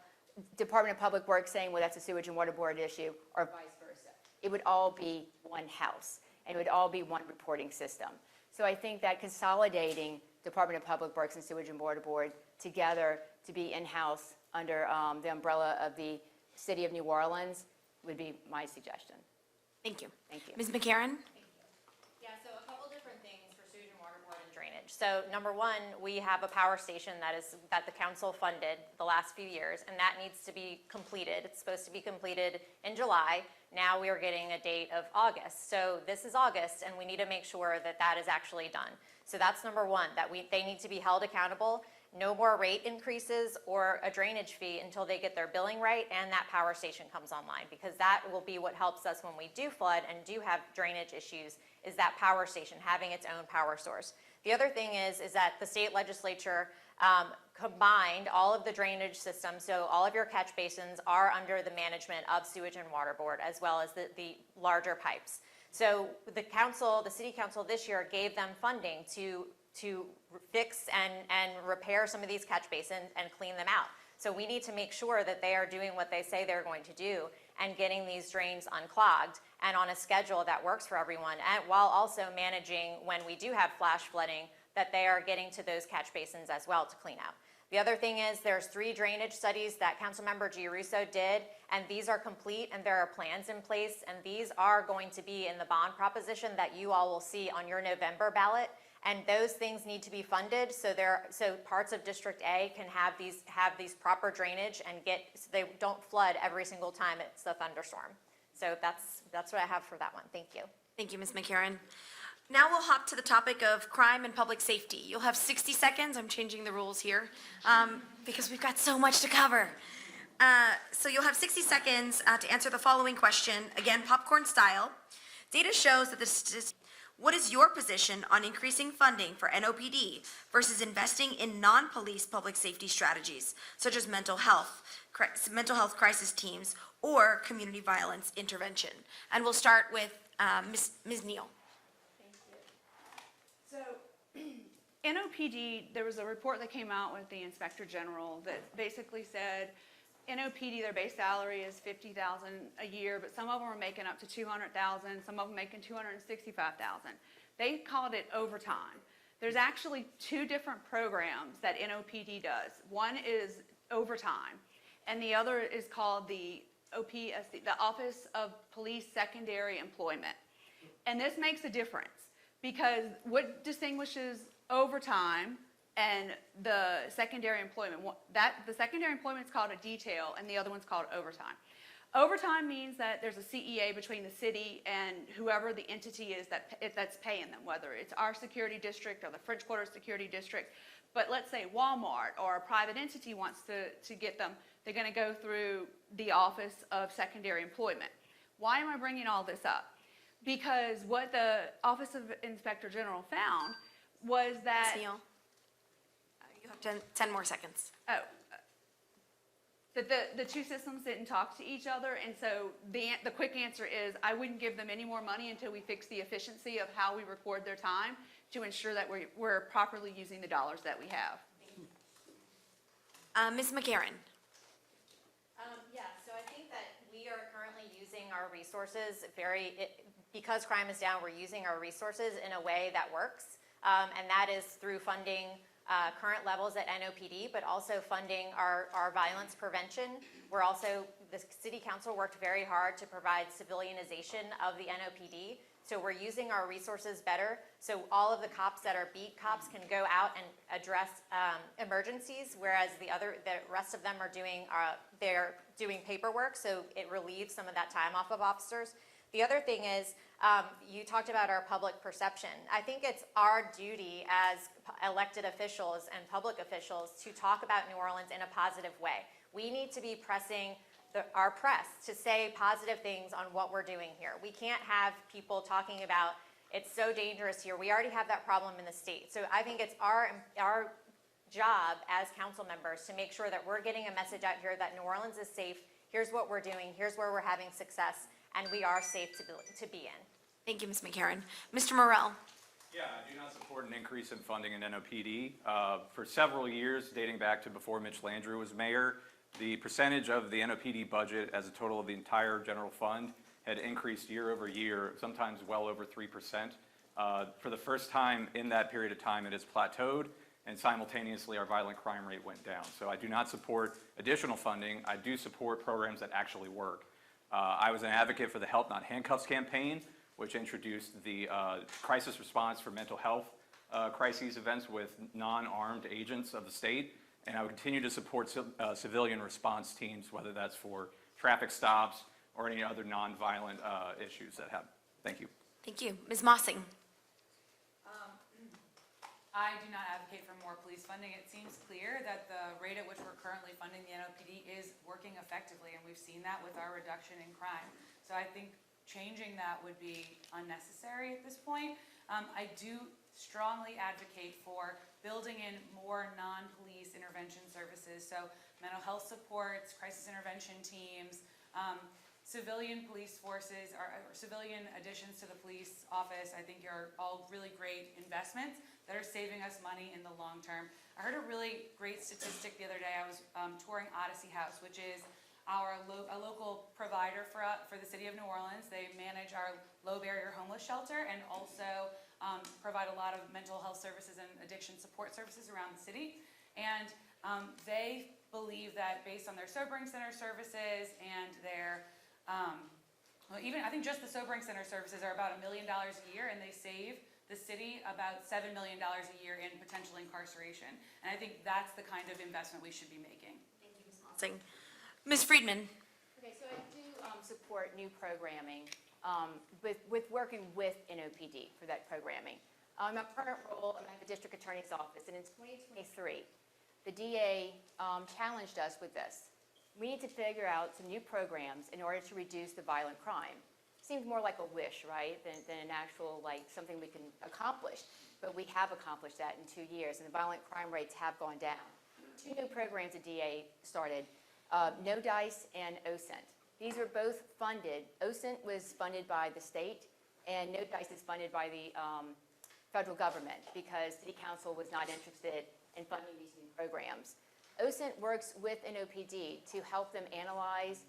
Department of Public Works saying, well, that's a Sewage and Water Board issue, or vice versa. It would all be one house, and it would all be one reporting system. So I think that consolidating Department of Public Works and Sewage and Water Board together to be in-house under the umbrella of the City of New Orleans would be my suggestion. Thank you. Thank you. Ms. McCarron? Yeah, so a couple different things for sewage and water board and drainage. So number one, we have a power station that the council funded the last few years, and that needs to be completed. It's supposed to be completed in July. Now we are getting a date of August. So this is August, and we need to make sure that that is actually done. So that's number one, that they need to be held accountable. No more rate increases or a drainage fee until they get their billing right and that power station comes online, because that will be what helps us when we do flood and do have drainage issues, is that power station having its own power source. The other thing is that the state legislature combined all of the drainage systems, so all of your catch basins are under the management of Sewage and Water Board, as well as the larger pipes. So the city council this year gave them funding to fix and repair some of these catch basins and clean them out. So we need to make sure that they are doing what they say they're going to do and getting these drains unclogged and on a schedule that works for everyone, and while also managing when we do have flash flooding, that they are getting to those catch basins as well to clean out. The other thing is there's 3 drainage studies that Councilmember Giarrusso did, and these are complete and there are plans in place, and these are going to be in the bond proposition that you all will see on your November ballot. And those things need to be funded so parts of District A can have these proper drainage and so they don't flood every single time it's a thunderstorm. So that's what I have for that one. Thank you. Thank you, Ms. McCarron. Now we'll hop to the topic of crime and public safety. You'll have 60 seconds. I'm changing the rules here because we've got so much to cover. So you'll have 60 seconds to answer the following question, again, popcorn style. Data shows that what is your position on increasing funding for NOPD versus investing in non-police public safety strategies, such as mental health crisis teams, or community violence intervention? And we'll start with Ms. Neal. So, NOPD, there was a report that came out with the Inspector General that basically said NOPD, their base salary is $50,000 a year, but some of them are making up to $200,000, some of them making $265,000. They called it overtime. There's actually 2 different programs that NOPD does. One is overtime, and the other is called the OPSC, the Office of Police Secondary Employment. And this makes a difference because what distinguishes overtime and the secondary employment, the secondary employment is called a detail and the other one's called overtime. Overtime means that there's a CEA between the city and whoever the entity is that's paying them, whether it's our security district or the French Quarter Security District. But let's say Walmart or a private entity wants to get them, they're going to go through the Office of Secondary Employment. Why am I bringing all this up? Because what the Office of Inspector General found was that... Ms. Neal, you have 10 more seconds. Oh. That the 2 systems didn't talk to each other, and so the quick answer is I wouldn't give them any more money until we fix the efficiency of how we record their time to ensure that we're properly using the dollars that we have. Ms. McCarron. Yeah, so I think that we are currently using our resources because crime is down, we're using our resources in a way that works, and that is through funding current levels at NOPD, but also funding our violence prevention. The City Council worked very hard to provide civilianization of the NOPD, so we're using our resources better. So all of the cops that are beat cops can go out and address emergencies, whereas the rest of them are they're doing paperwork, so it relieves some of that time off of officers. The other thing is, you talked about our public perception. I think it's our duty as elected officials and public officials to talk about New Orleans in a positive way. We need to be pressing our press to say positive things on what we're doing here. We can't have people talking about it's so dangerous here. We already have that problem in the state. So I think it's our job as council members to make sure that we're getting a message out here that New Orleans is safe. Here's what we're doing. Here's where we're having success. And we are safe to be in. Thank you, Ms. McCarron. Mr. Morrell. Yeah, I do not support an increase in funding in NOPD. For several years, dating back to before Mitch Landrieu was mayor, the percentage of the NOPD budget as a total of the entire general fund had increased year over year, sometimes well over 3%. For the first time in that period of time, it has plateaued, and simultaneously our violent crime rate went down. So I do not support additional funding. I do support programs that actually work. I was an advocate for the Help Not Handcuffs campaign, which introduced the crisis response for mental health crises events with non-armed agents of the state. And I would continue to support civilian response teams, whether that's for traffic stops or any other non-violent issues that happen. Thank you. Thank you. Ms. Mossing. I do not advocate for more police funding. It seems clear that the rate at which we're currently funding the NOPD is working effectively, and we've seen that with our reduction in crime. So I think changing that would be unnecessary at this point. I do strongly advocate for building in more non-police intervention services, so mental health supports, crisis intervention teams, civilian police forces, or civilian additions to the police office. I think are all really great investments that are saving us money in the long term. I heard a really great statistic the other day. I was touring Odyssey House, which is a local provider for the city of New Orleans. They manage our low barrier homeless shelter and also provide a lot of mental health services and addiction support services around the city. And they believe that based on their sobering center services and their, I think just the sobering center services are about $1 million a year, and they save the city about $7 million a year in potential incarceration. And I think that's the kind of investment we should be making. Ms. Friedman? Okay, so I do support new programming with working with NOPD for that programming. My current role, I'm at the district attorney's office, and in 2023, the DA challenged us with this. We need to figure out some new programs in order to reduce the violent crime. Seems more like a wish, right, than an actual, like, something we can accomplish. But we have accomplished that in 2 years, and the violent crime rates have gone down. 2 new programs the DA started, No Dice and OSINT. These were both funded. OSINT was funded by the state, and No Dice is funded by the federal government because City Council was not interested in funding these new programs. OSINT works with NOPD to help them analyze,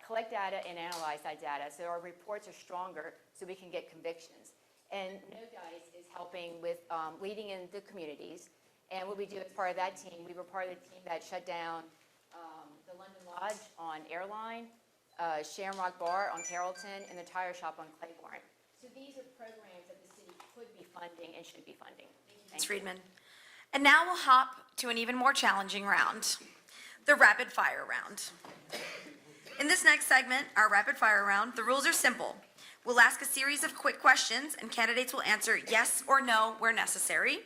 collect data and analyze that data so our reports are stronger so we can get convictions. And No Dice is helping with leading in the communities. And what we do as part of that team, we were part of the team that shut down the London Lodge on Airline, Shamrock Bar on Carrollton, and the tire shop on Claiborne. So these are programs that the city could be funding and should be funding. Ms. Friedman. And now we'll hop to an even more challenging round, the rapid fire round. In this next segment, our rapid fire round, the rules are simple. We'll ask a series of quick questions, and candidates will answer yes or no where necessary,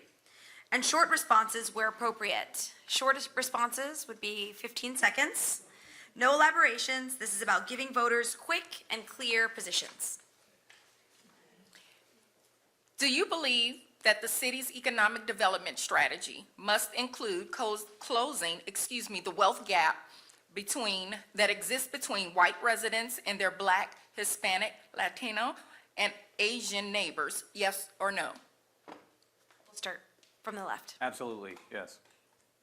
and short responses where appropriate. Shortest responses would be 15 seconds. No elaborations. This is about giving voters quick and clear positions. Do you believe that the city's economic development strategy must include closing the wealth gap that exists between white residents and their Black, Hispanic, Latino, and Asian neighbors, yes or no? We'll start from the left. Absolutely, yes.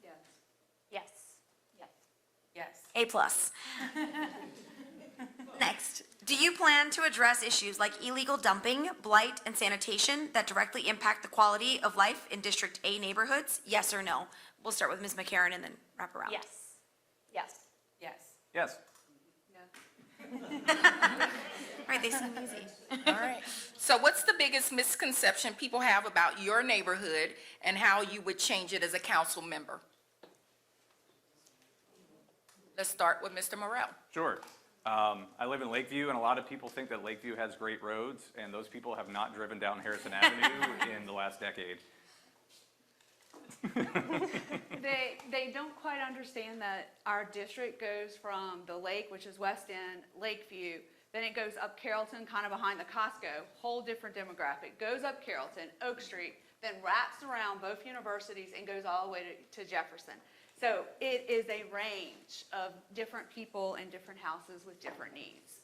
Yes. Yes. Yes. Yes. A+. Next, do you plan to address issues like illegal dumping, blight, and sanitation that directly impact the quality of life in District A neighborhoods? Yes or no? We'll start with Ms. McCarron and then wrap around. Yes. Yes. Yes. Yes. All right, they seem easy. All right. So what's the biggest misconception people have about your neighborhood and how you would change it as a council member? Let's start with Mr. Morrell. Sure. I live in Lakeview, and a lot of people think that Lakeview has great roads, and those people have not driven down Harrison Avenue in the last decade. They don't quite understand that our district goes from the lake, which is West End, Lakeview, then it goes up Carrollton, kind of behind the Costco, whole different demographic, goes up Carrollton, Oak Street, then wraps around both universities and goes all the way to Jefferson. So it is a range of different people in different houses with different needs.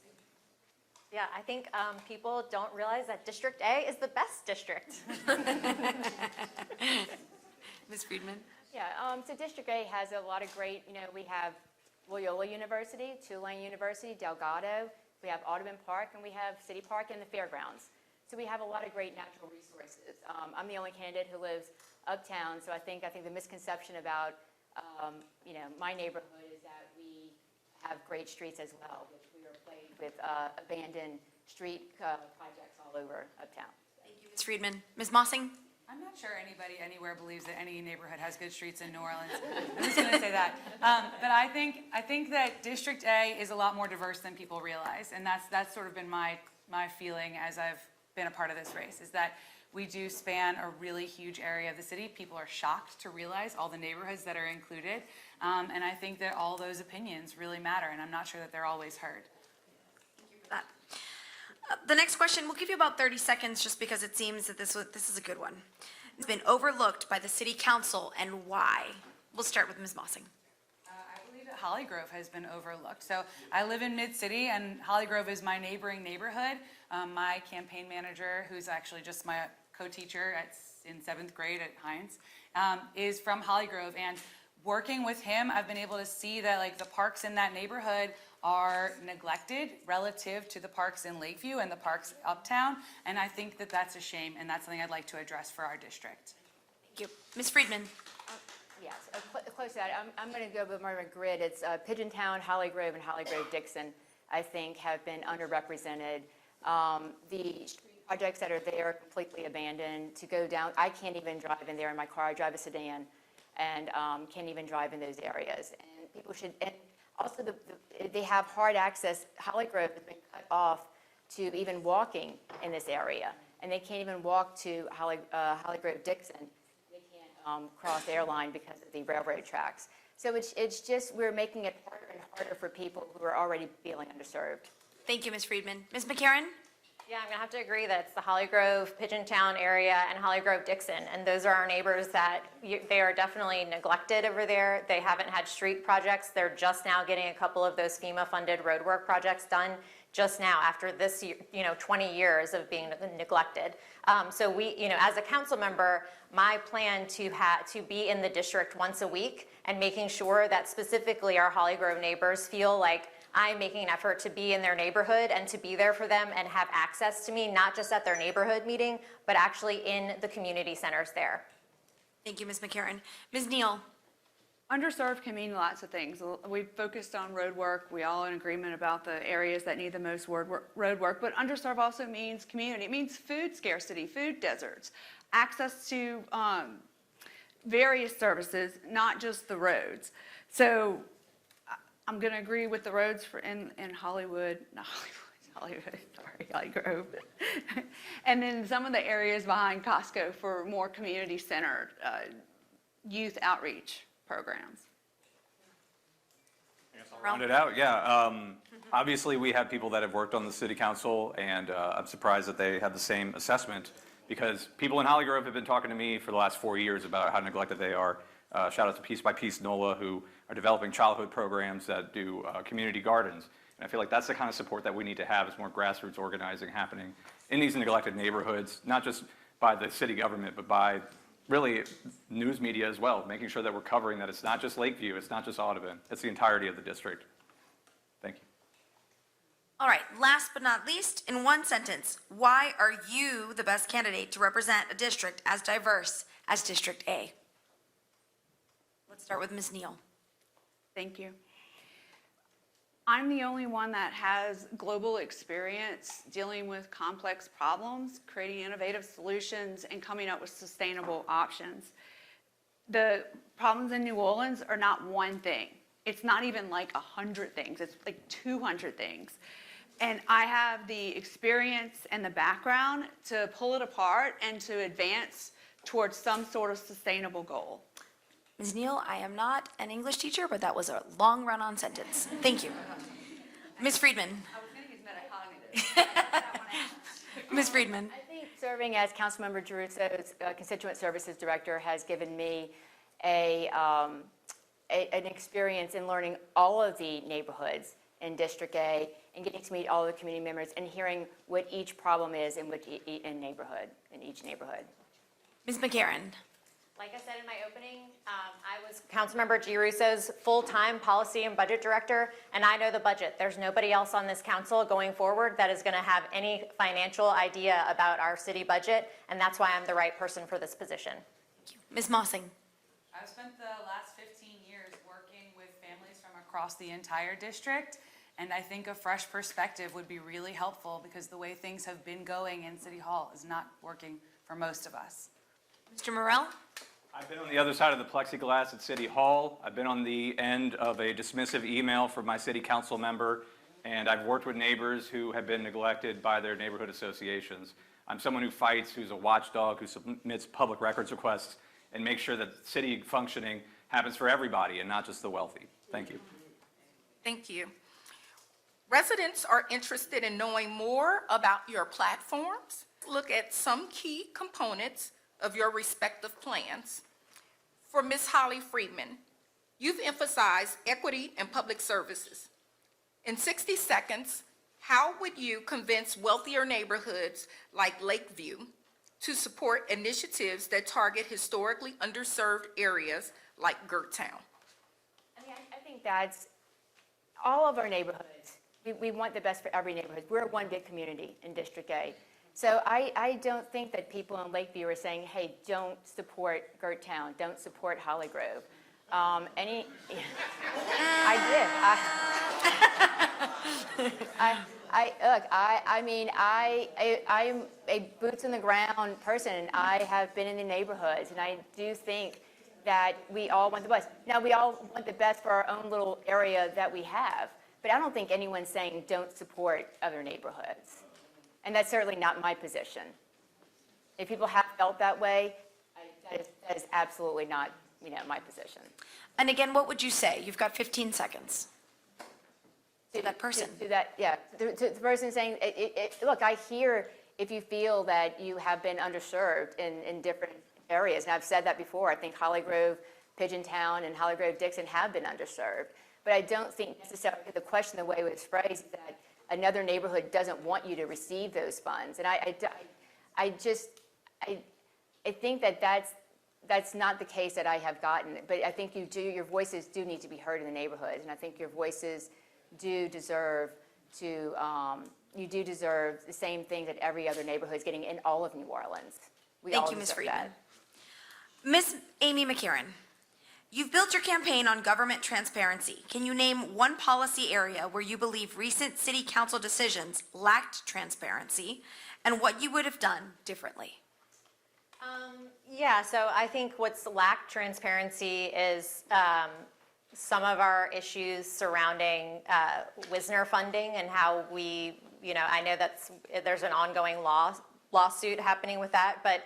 Yeah, I think people don't realize that District A is the best district. Ms. Friedman? Yeah, so District A has a lot of great, we have Loyola University, Tulane University, Delgado, we have Audubon Park, and we have City Park and the Fairgrounds. So we have a lot of great natural resources. I'm the only candidate who lives uptown, so I think the misconception about, my neighborhood is that we have great streets as well, which we are plagued with abandoned street projects all over uptown. Thank you, Ms. Friedman. Ms. Mossing? I'm not sure anybody anywhere believes that any neighborhood has good streets in New Orleans. I'm just going to say that. But I think that District A is a lot more diverse than people realize, and that's sort of been my feeling as I've been a part of this race, is that we do span a really huge area of the city. People are shocked to realize all the neighborhoods that are included, and I think that all those opinions really matter, and I'm not sure that they're always heard. That. The next question, we'll give you about 30 seconds just because it seems that this is a good one. It's been overlooked by the city council, and why? We'll start with Ms. Mossing. I believe that Holly Grove has been overlooked. So I live in Mid-City, and Holly Grove is my neighboring neighborhood. My campaign manager, who's actually just my co-teacher in 7th grade at Hines, is from Holly Grove, and working with him, I've been able to see that like the parks in that neighborhood are neglected relative to the parks in Lakeview and the parks uptown. And I think that that's a shame, and that's something I'd like to address for our district. Thank you. Ms. Friedman? Yes, close to that. I'm going to go with more of a grid. It's Pigeontown, Holly Grove, and Holly Grove Dixon, I think, have been underrepresented. The street projects that are there are completely abandoned. To go down, I can't even drive in there in my car. I drive a sedan and can't even drive in those areas. And people should, and also they have hard access. Holly Grove has been cut off to even walking in this area. And they can't even walk to Holly Grove Dixon. Cross airline because of the railroad tracks. So it's just, we're making it harder and harder for people who are already feeling underserved. Thank you, Ms. Friedman. Ms. McCarron? Yeah, I'm gonna have to agree that it's the Holly Grove, Pigeontown area and Holly Grove Dixon. And those are our neighbors that they are definitely neglected over there. They haven't had street projects. They're just now getting a couple of those FEMA funded roadwork projects done just now after this, 20 years of being neglected. So we, as a council member, my plan to be in the district once a week and making sure that specifically our Holly Grove neighbors feel like I'm making an effort to be in their neighborhood and to be there for them and have access to me, not just at their neighborhood meeting, but actually in the community centers there. Thank you, Ms. McCarron. Ms. Neal? Underserved can mean lots of things. We've focused on road work. We all in agreement about the areas that need the most road work, but underserved also means community. It means food scarcity, food deserts, access to various services, not just the roads. So I'm going to agree with the roads in Hollywood, not Hollywood, sorry, Holly Grove. And then some of the areas behind Costco for more community-centered youth outreach programs. I guess I'll round it out, yeah. Obviously, we have people that have worked on the city council, and I'm surprised that they have the same assessment, because people in Holly Grove have been talking to me for the last 4 years about how neglected they are. Shout out to Piece by Piece NOLA, who are developing childhood programs that do community gardens. And I feel like that's the kind of support that we need to have, is more grassroots organizing happening in these neglected neighborhoods, not just by the city government, but by really news media as well, making sure that we're covering that it's not just Lakeview, it's not just Audubon, it's the entirety of the district. Thank you. All right, last but not least, in one sentence, why are you the best candidate to represent a district as diverse as District A? Let's start with Ms. Neal. Thank you. I'm the only one that has global experience dealing with complex problems, creating innovative solutions, and coming up with sustainable options. The problems in New Orleans are not one thing. It's not even like 100 things. It's like 200 things. And I have the experience and the background to pull it apart and to advance towards some sort of sustainable goal. Ms. Neal, I am not an English teacher, but that was a long run-on sentence. Thank you. Ms. Friedman. I was going to use metacognitive. Ms. Friedman. I think serving as Councilmember Giarruso's Constituent Services Director has given me an experience in learning all of the neighborhoods in District A and getting to meet all the community members and hearing what each problem is in each neighborhood. Ms. McCarron. Like I said in my opening, I was Councilmember Giarruso's full-time policy and budget director, and I know the budget. There's nobody else on this council going forward that is going to have any financial idea about our city budget, and that's why I'm the right person for this position. Thank you. Ms. Mossing. I've spent the last 15 years working with families from across the entire district, and I think a fresh perspective would be really helpful, because the way things have been going in City Hall is not working for most of us. Mr. Morrell? I've been on the other side of the plexiglass at City Hall. I've been on the end of a dismissive email from my city council member, and I've worked with neighbors who have been neglected by their neighborhood associations. I'm someone who fights, who's a watchdog, who submits public records requests, and makes sure that city functioning happens for everybody and not just the wealthy. Thank you. Thank you. Residents are interested in knowing more about your platforms. Look at some key components of your respective plans. For Ms. Holly Friedman, you've emphasized equity and public services. In 60 seconds, how would you convince wealthier neighborhoods like Lakeview to support initiatives that target historically underserved areas like Gertown? think that's all of our neighborhoods. We want the best for every neighborhood. We're one big community in District A. So I don't think that people in Lakeview are saying, hey, don't support Gerttown, don't support Holly Grove. I did. I'm a boots on the ground person, and I have been in the neighborhoods, and I do think that we all want the best. Now, we all want the best for our own little area that we have, but I don't think anyone's saying don't support other neighborhoods. And that's certainly not my position. If people have felt that way, that is absolutely not, my position. And again, what would you say? You've got 15 seconds. To that person. To the person saying, look, I hear if you feel that you have been underserved in different areas, and I've said that before. I think Holly Grove, Pigeon Town, and Holly Grove Dixon have been underserved. But I don't think necessarily the question, the way it was phrased, is that another neighborhood doesn't want you to receive those funds. And I think that that's not the case that I have gotten. But I think your voices do need to be heard in the neighborhoods. And I think your voices do deserve to, you do deserve the same thing that every other neighborhood is getting in all of New Orleans. Thank you, Ms. Friedman. Ms. Amy McCarron, you've built your campaign on government transparency. Can you name one policy area where you believe recent city council decisions lacked transparency and what you would have done differently? Yeah, so I think what's lacked transparency is some of our issues surrounding Wisner funding and how we, I know there's an ongoing lawsuit happening with that, but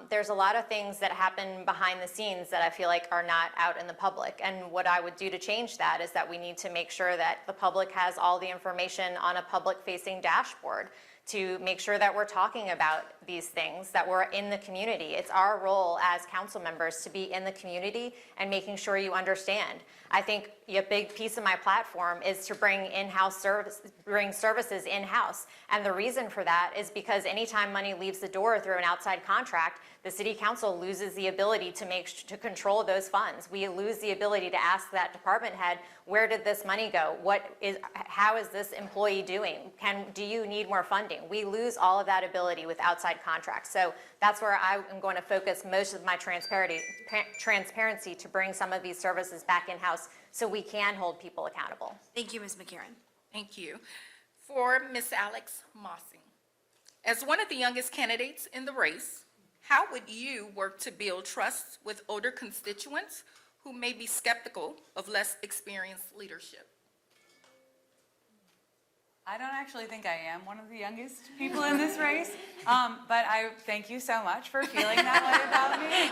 there's a lot of things that happen behind the scenes that I feel like are not out in the public. And what I would do to change that is that we need to make sure that the public has all the information on a public-facing dashboard to make sure that we're talking about these things, that we're in the community. It's our role as council members to be in the community and making sure you understand. I think a big piece of my platform is to bring services in-house. And the reason for that is because anytime money leaves the door through an outside contract, the city council loses the ability to control those funds. We lose the ability to ask that department head, where did this money go? How is this employee doing? Do you need more funding? We lose all of that ability with outside contracts. So that's where I am going to focus most of my transparency to bring some of these services back in-house so we can hold people accountable. Thank you, Ms. McCarron. Thank you. For Ms. Alex Mossing, as one of the youngest candidates in the race, how would you work to build trust with older constituents who may be skeptical of less experienced leadership? I don't actually think I am one of the youngest people in this race, but I thank you so much for feeling that way about me.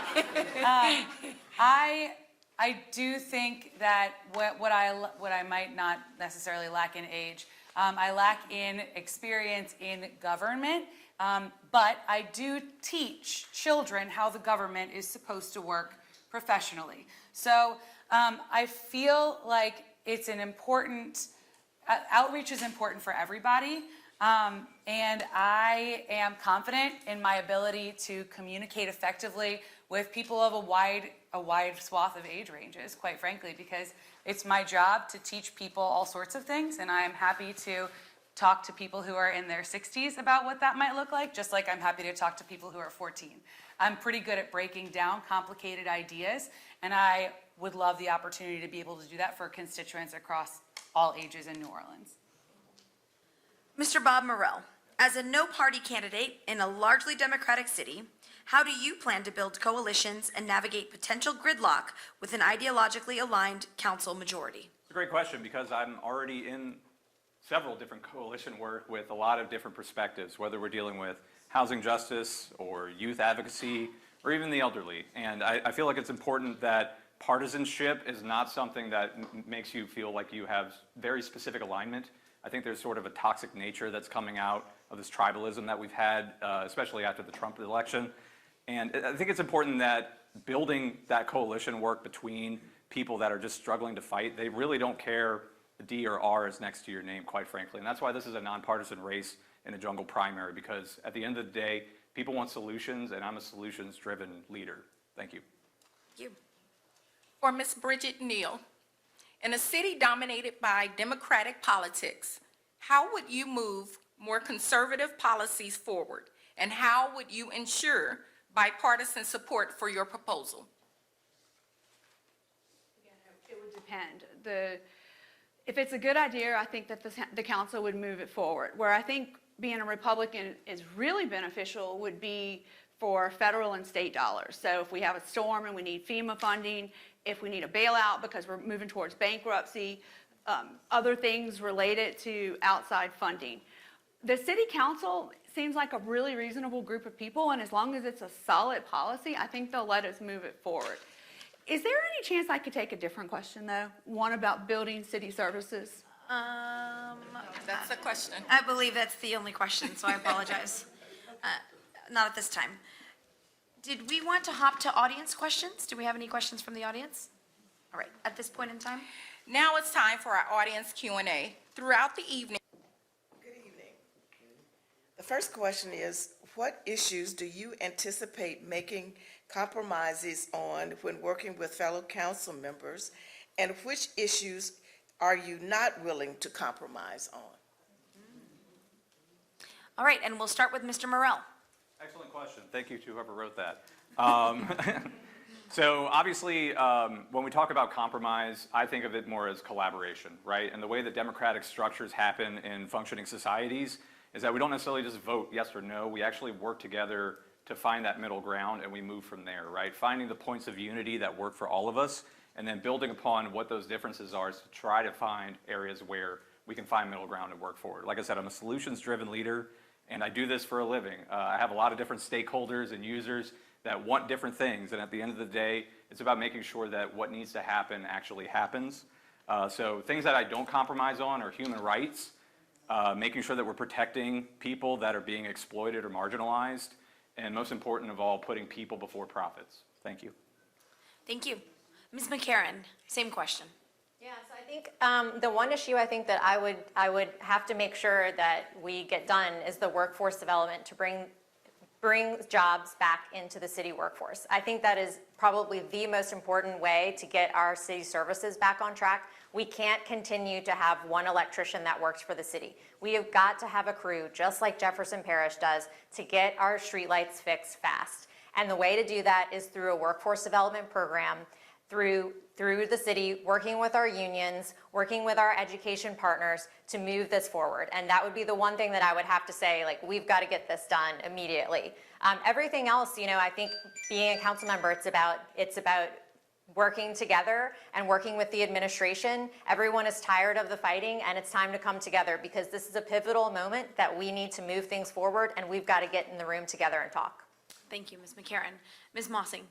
I do think that what I might not necessarily lack in age, I lack in experience in government, but I do teach children how the government is supposed to work professionally. So I feel like it's an important, outreach is important for everybody, and I am confident in my ability to communicate effectively with people of a wide swath of age ranges, quite frankly, because it's my job to teach people all sorts of things, and I am happy to talk to people who are in their 60s about what that might look like, just like I'm happy to talk to people who are 14. I'm pretty good at breaking down complicated ideas, and I would love the opportunity to be able to do that for constituents across all ages in New Orleans. Mr. Bob Morrell, as a no-party candidate in a largely Democratic city, how do you plan to build coalitions and navigate potential gridlock with an ideologically aligned council majority? It's a great question because I'm already in several different coalition work with a lot of different perspectives, whether we're dealing with housing justice or youth advocacy or even the elderly. And I feel like it's important that partisanship is not something that makes you feel like you have very specific alignment. I think there's sort of a toxic nature that's coming out of this tribalism that we've had, especially after the Trump election. And I think it's important that building that coalition work between people that are just struggling to fight, they really don't care the D or R is next to your name, quite frankly. And that's why this is a nonpartisan race in a jungle primary, because at the end of the day, people want solutions, and I'm a solutions-driven leader. Thank you. Thank you. For Ms. Bridget Neal, In a city dominated by Democratic politics, how would you move more conservative policies forward? And how would you ensure bipartisan support for your proposal? It would depend. If it's a good idea, I think that the council would move it forward. Where I think being a Republican is really beneficial would be for federal and state dollars. So if we have a storm and we need FEMA funding, if we need a bailout because we're moving towards bankruptcy, other things related to outside funding. The city council seems like a really reasonable group of people, and as long as it's a solid policy, I think they'll let us move it forward. Is there any chance I could take a different question, though? One about building city services? That's the question. I believe that's the only question, so I apologize. Not at this time. Did we want to hop to audience questions? Do we have any questions from the audience? All right, at this point in time? Now it's time for our audience Q&A. Throughout the evening, Good evening. The first question is, what issues do you anticipate making compromises on when working with fellow council members, and which issues are you not willing to compromise on? All right, and we'll start with Mr. Morrell. Excellent question. Thank you to whoever wrote that. So obviously, when we talk about compromise, I think of it more as collaboration, right? And the way that democratic structures happen in functioning societies is that we don't necessarily just vote yes or no. We actually work together to find that middle ground, and we move from there, right? Finding the points of unity that work for all of us, and then building upon what those differences are to try to find areas where we can find middle ground and work forward. Like I said, I'm a solutions-driven leader, and I do this for a living. I have a lot of different stakeholders and users that want different things, and at the end of the day, it's about making sure that what needs to happen actually happens. So things that I don't compromise on are human rights, making sure that we're protecting people that are being exploited or marginalized, and most important of all, putting people before profits. Thank you. Thank you. Ms. McCarron, same question. Yeah, so I think the one issue I think that I would have to make sure that we get done is the workforce development to bring jobs back into the city workforce. I think that is probably the most important way to get our city services back on track. We can't continue to have one electrician that works for the city. We have got to have a crew, just like Jefferson Parish does, to get our streetlights fixed fast. And the way to do that is through a workforce development program, through the city, working with our unions, working with our education partners to move this forward. And that would be the one thing that I would have to say, like, we've got to get this done immediately. Everything else, you know, I think being a council member, it's about working together and working with the administration. Everyone is tired of the fighting, and it's time to come together because this is a pivotal moment that we need to move things forward, and we've got to get in the room together and talk. Thank you, Ms. McCarron. Ms. Mossing.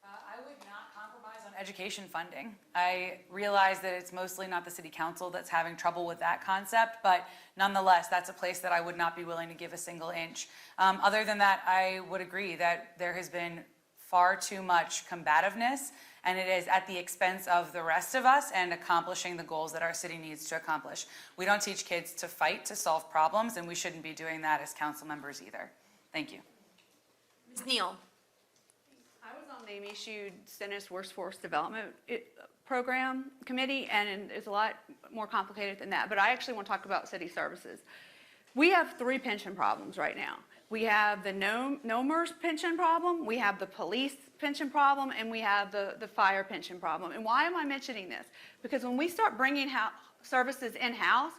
I would not compromise on education funding. I realize that it's mostly not the city council that's having trouble with that concept, but nonetheless, that's a place that I would not be willing to give a single inch. Other than that, I would agree that there has been far too much combativeness, and it is at the expense of the rest of us and accomplishing the goals that our city needs to accomplish. We don't teach kids to fight to solve problems, and we shouldn't be doing that as council members either. Thank you. Ms. Neal. I was on the issued Senate's Workforce Development Program Committee, and it's a lot more complicated than that, but I actually want to talk about city services. We have 3 pension problems right now. We have the NOMERS pension problem, we have the police pension problem, and we have the fire pension problem. And why am I mentioning this? Because when we start bringing services in-house,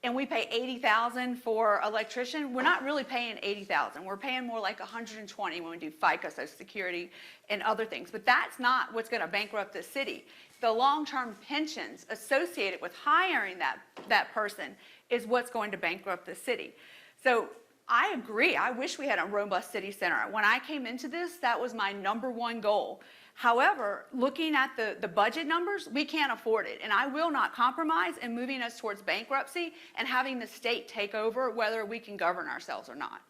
and we pay $80,000 for electrician, we're not really paying $80,000. We're paying more like $120 when we do FICA, Social Security, and other things. But that's not what's going to bankrupt the city. The long-term pensions associated with hiring that person is what's going to bankrupt the city. So I agree. I wish we had a robust city center. When I came into this, that was my #1 goal. However, looking at the budget numbers, we can't afford it. And I will not compromise in moving us towards bankruptcy and having the state take over whether we can govern ourselves or not.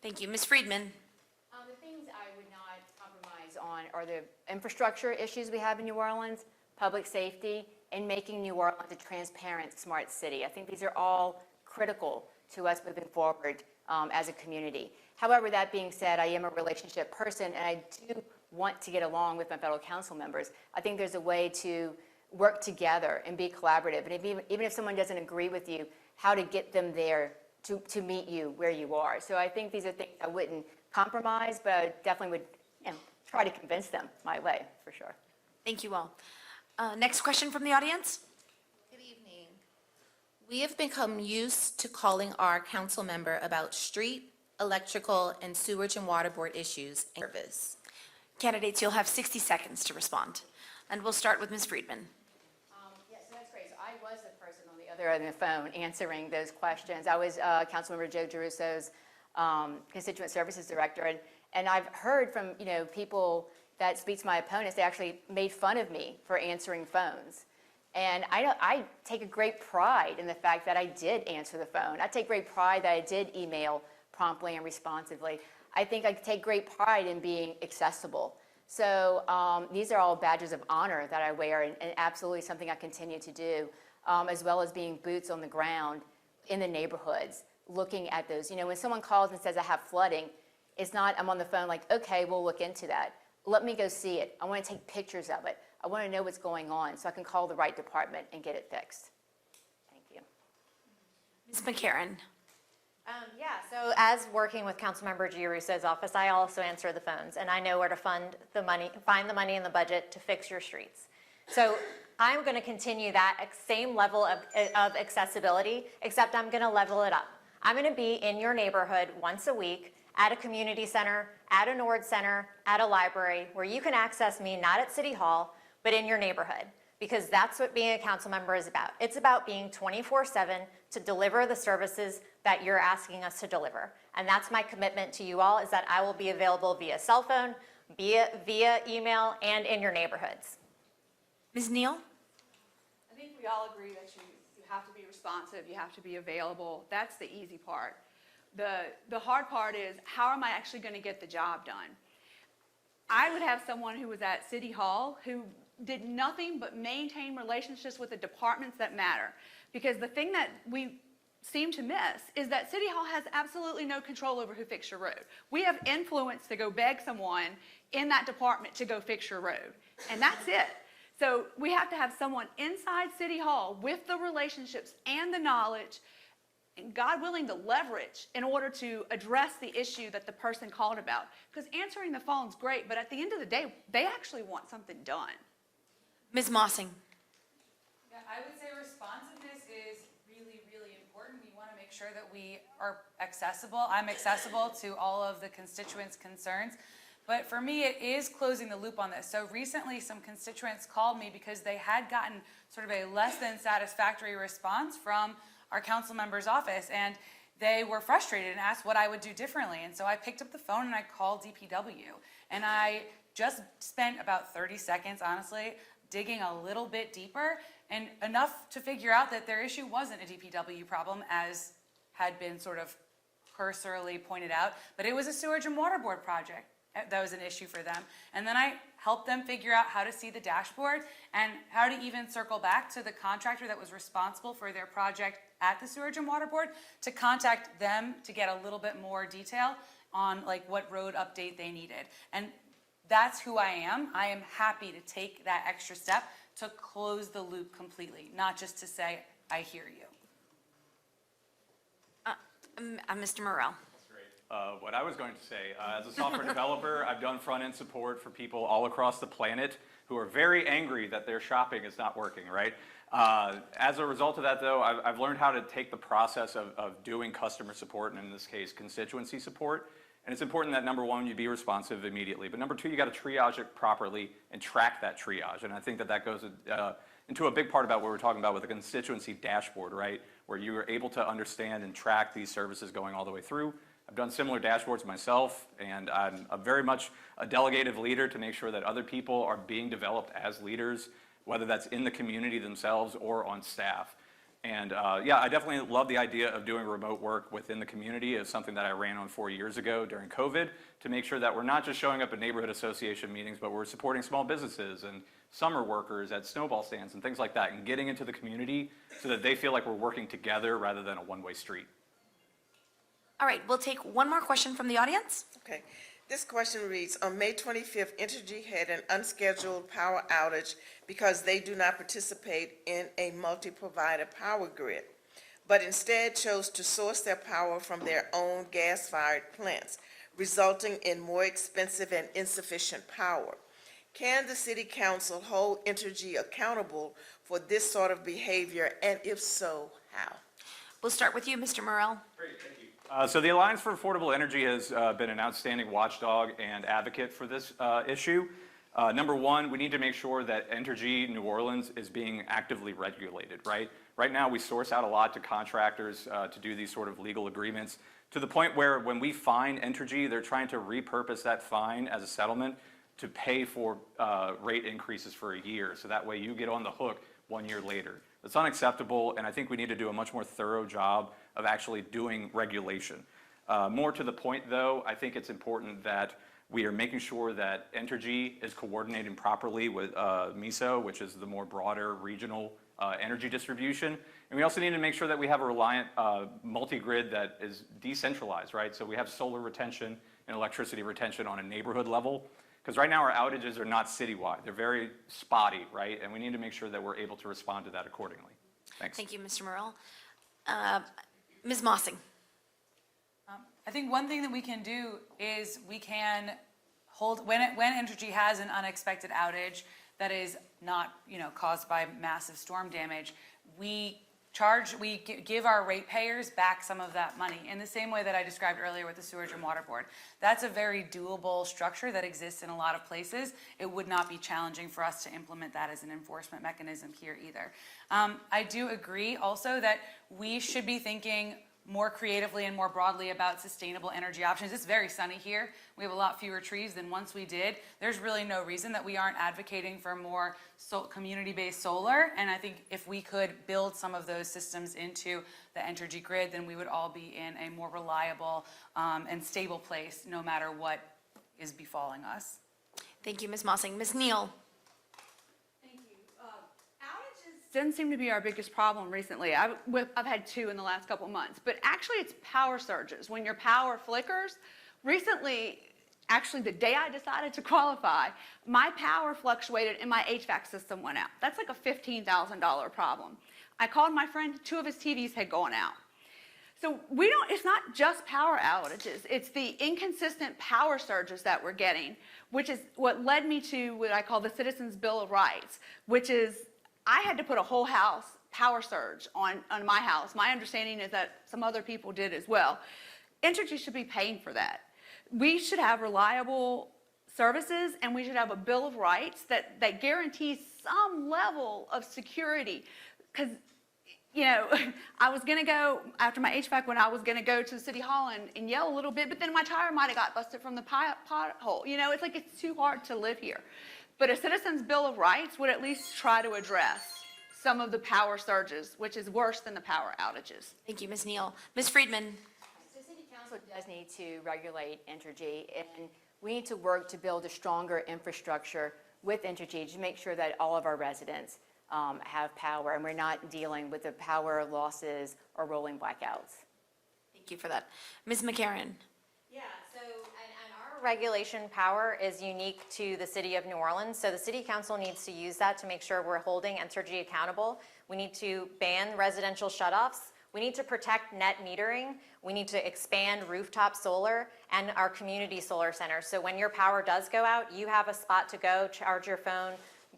Thank you. Ms. Friedman. The things I would not compromise on are the infrastructure issues we have in New Orleans, public safety, and making New Orleans a transparent, smart city. I think these are all critical to us moving forward as a community. However, that being said, I am a relationship person, and I do want to get along with my fellow council members. I think there's a way to work together and be collaborative. And even if someone doesn't agree with you, how to get them there to meet you where you are. So I think these are things I wouldn't compromise, but I definitely would try to convince them my way, for sure. Thank you all. Next question from the audience? Good evening. We have become used to calling our council member about street, electrical, and sewage and water board issues and service. Candidates, you'll have 60 seconds to respond. And we'll start with Ms. Friedman. Yes, so that's great. So I was the person on the other end of the phone answering those questions. I was Councilmember Joe Giarrusso's Constituent Services Director, and I've heard from people that speak to my opponents. They actually made fun of me for answering phones. And I take a great pride in the fact that I did answer the phone. I take great pride that I did email promptly and responsively. I think I take great pride in being accessible. So these are all badges of honor that I wear, and absolutely something I continue to do, as well as being boots on the ground in the neighborhoods, looking at those. When someone calls and says I have flooding, it's not I'm on the phone like, okay, we'll look into that. Let me go see it. I want to take pictures of it. I want to know what's going on so I can call the right department and get it fixed. Thank you. Ms. McCarron. So as working with Councilmember Giarusso's office, I also answer the phones, and I know where to find the money in the budget to fix your streets. So I'm going to continue that same level of accessibility, except I'm going to level it up. I'm going to be in your neighborhood once a week at a community center, at a Nord Center, at a library, where you can access me not at City Hall, but in your neighborhood, because that's what being a council member is about. It's about being 24/7 to deliver the services that you're asking us to deliver. And that's my commitment to you all, is that I will be available via cell phone, via email, and in your neighborhoods. Ms. Neal? I think we all agree that you have to be responsive, you have to be available. That's the easy part. The hard part is, how am I actually going to get the job done? I would have someone who was at City Hall who did nothing but maintain relationships with the departments that matter. Because the thing that we seem to miss is that City Hall has absolutely no control over who fixes your road. We have influence to go beg someone in that department to go fix your road, and that's it. So we have to have someone inside City Hall with the relationships and the knowledge, and God willing, the leverage in order to address the issue that the person called about. Because answering the phone's great, but at the end of the day, they actually want something done. Ms. Mossing? Yeah, I would say responsiveness is really, really important. We want to make sure that we are accessible. I'm accessible to all of the constituents' concerns. But for me, it is closing the loop on this. So recently, some constituents called me because they had gotten sort of a less than satisfactory response from our council member's office, and they were frustrated and asked what I would do differently. And so I picked up the phone and I called DPW. And I just spent about 30 seconds, honestly, digging a little bit deeper, and enough to figure out that their issue wasn't a DPW problem, as had been sort of cursorily pointed out, but it was a sewage and water board project that was an issue for them. And then I helped them figure out how to see the dashboard and how to even circle back to the contractor that was responsible for their project at the sewage and water board to contact them to get a little bit more detail on like what road update they needed. And that's who I am. I am happy to take that extra step to close the loop completely, not just to say, I hear you. Mr. Morrell. What I was going to say, as a software developer, I've done front-end support for people all across the planet who are very angry that their shopping is not working, right? As a result of that, though, I've learned how to take the process of doing customer support, and in this case, constituency support. And it's important that, number one, you be responsive immediately. But number two, you got to triage it properly and track that triage. And I think that goes into a big part about what we're talking about with the constituency dashboard, right? Where you are able to understand and track these services going all the way through. I've done similar dashboards myself, and I'm very much a delegative leader to make sure that other people are being developed as leaders, whether that's in the community themselves or on staff. And yeah, I definitely love the idea of doing remote work within the community. It's something that I ran on 4 years ago during COVID to make sure that we're not just showing up at neighborhood association meetings, but we're supporting small businesses and summer workers at snowball stands and things like that, and getting into the community so that they feel like we're working together rather than a one-way street. All right, we'll take one more question from the audience. Okay. This question reads, on May 25th, Entergy had an unscheduled power outage because they do not participate in a multi-provider power grid, but instead chose to source their power from their own gas-fired plants, resulting in more expensive and insufficient power. Can the city council hold Entergy accountable for this sort of behavior, and if so, how? We'll start with you, Mr. Morrell. So the Alliance for Affordable Energy has been an outstanding watchdog and advocate for this issue. Number one, we need to make sure that Entergy New Orleans is being actively regulated, right? Right now, we source out a lot to contractors to do these sort of legal agreements, to the point where when we fine Entergy, they're trying to repurpose that fine as a settlement to pay for rate increases for a year. So that way you get on the hook 1 year later. That's unacceptable, and I think we need to do a much more thorough job of actually doing regulation. More to the point, though, I think it's important that we are making sure that Entergy is coordinating properly with MISO, which is the more broader regional energy distribution. And we also need to make sure that we have a reliant multi-grid that is decentralized, right? So we have solar retention and electricity retention on a neighborhood level. Because right now our outages are not citywide. They're very spotty, right? And we need to make sure that we're able to respond to that accordingly. Thanks. Thank you, Mr. Morrell. Ms. Mossing. I think one thing that we can do is we can hold, when Entergy has an unexpected outage that is not, caused by massive storm damage, we give our ratepayers back some of that money in the same way that I described earlier with the Sewerage and Water Board. That's a very doable structure that exists in a lot of places. It would not be challenging for us to implement that as an enforcement mechanism here either. I do agree also that we should be thinking more creatively and more broadly about sustainable energy options. It's very sunny here. We have a lot fewer trees than once we did. There's really no reason that we aren't advocating for more community-based solar. And I think if we could build some of those systems into the Entergy grid, then we would all be in a more reliable and stable place no matter what is befalling us. Thank you, Ms. Mossing. Ms. Neal. Doesn't seem to be our biggest problem recently. I've had 2 in the last couple months, but actually it's power surges. When your power flickers, recently, actually the day I decided to qualify, my power fluctuated and my HVAC system went out. That's like a $15,000 problem. I called my friend, 2 of his TVs had gone out. So it's not just power outages, it's the inconsistent power surges that we're getting, which is what led me to what I call the Citizens Bill of Rights, which is I had to put a whole house power surge on my house. My understanding is that some other people did as well. Entergy should be paying for that. We should have reliable services, and we should have a Bill of Rights that guarantees some level of security. Because, I was going to go, after my HVAC, when I was going to go to City Hall and yell a little bit, but then my tire might have got busted from the pothole. It's like it's too hard to live here. But a Citizens Bill of Rights would at least try to address some of the power surges, which is worse than the power outages. Thank you, Ms. Neal. Ms. Friedman. So City Council does need to regulate Entergy, and we need to work to build a stronger infrastructure with Entergy to make sure that all of our residents have power, and we're not dealing with the power losses or rolling blackouts. Thank you for that. Ms. McCarron. Yeah, so, and our regulation power is unique to the city of New Orleans, so the city council needs to use that to make sure we're holding Entergy accountable. We need to ban residential shutoffs. We need to protect net metering. We need to expand rooftop solar and our community solar centers. So when your power does go out, you have a spot to go, charge your phone,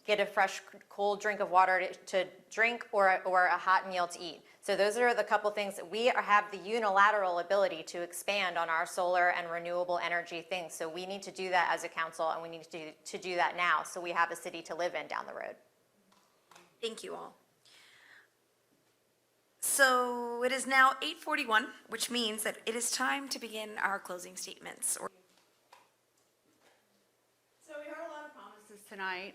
get a fresh, cold drink of water to drink, or a hot meal to eat. So those are the couple things that we have the unilateral ability to expand on our solar and renewable energy things. So we need to do that as a council, and we need to do that now so we have a city to live in down the road. Thank you all. So it is now 8:41, which means that it is time to begin our closing statements. So we heard a lot of promises tonight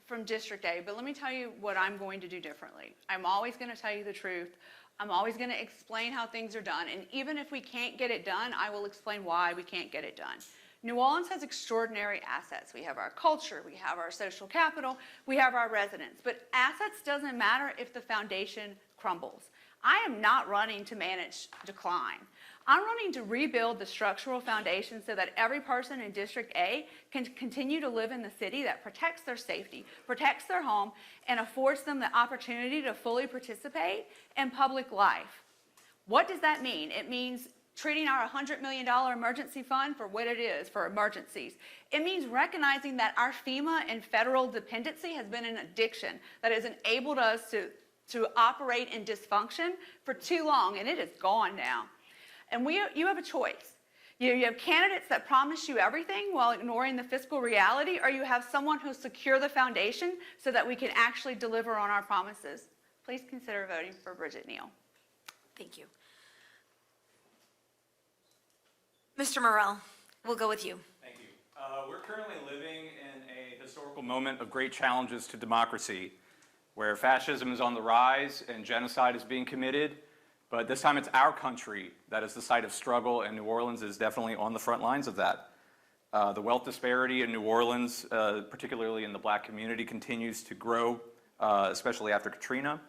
from District A, but let me tell you what I'm going to do differently. I'm always going to tell you the truth. I'm always going to explain how things are done, and even if we can't get it done, I will explain why we can't get it done. New Orleans has extraordinary assets. We have our culture, we have our social capital, we have our residents, but assets doesn't matter if the foundation crumbles. I am not running to manage decline. I'm running to rebuild the structural foundation so that every person in District A can continue to live in the city that protects their safety, protects their home, and affords them the opportunity to fully participate in public life. What does that mean? It means treating our $100 million emergency fund for what it is, for emergencies. It means recognizing that our FEMA and federal dependency has been an addiction that has enabled us to operate in dysfunction for too long, and it is gone now. And you have a choice. You have candidates that promise you everything while ignoring the fiscal reality, or you have someone who'll secure the foundation so that we can actually deliver on our promises. Please consider voting for Bridget Neal. Thank you. Mr. Morrell, we'll go with you. Thank you. We're currently living in a historical moment of great challenges to democracy, where fascism is on the rise and genocide is being committed. But this time it's our country that is the site of struggle, and New Orleans is definitely on the front lines of that. The wealth disparity in New Orleans, particularly in the Black community, continues to grow, especially after Katrina.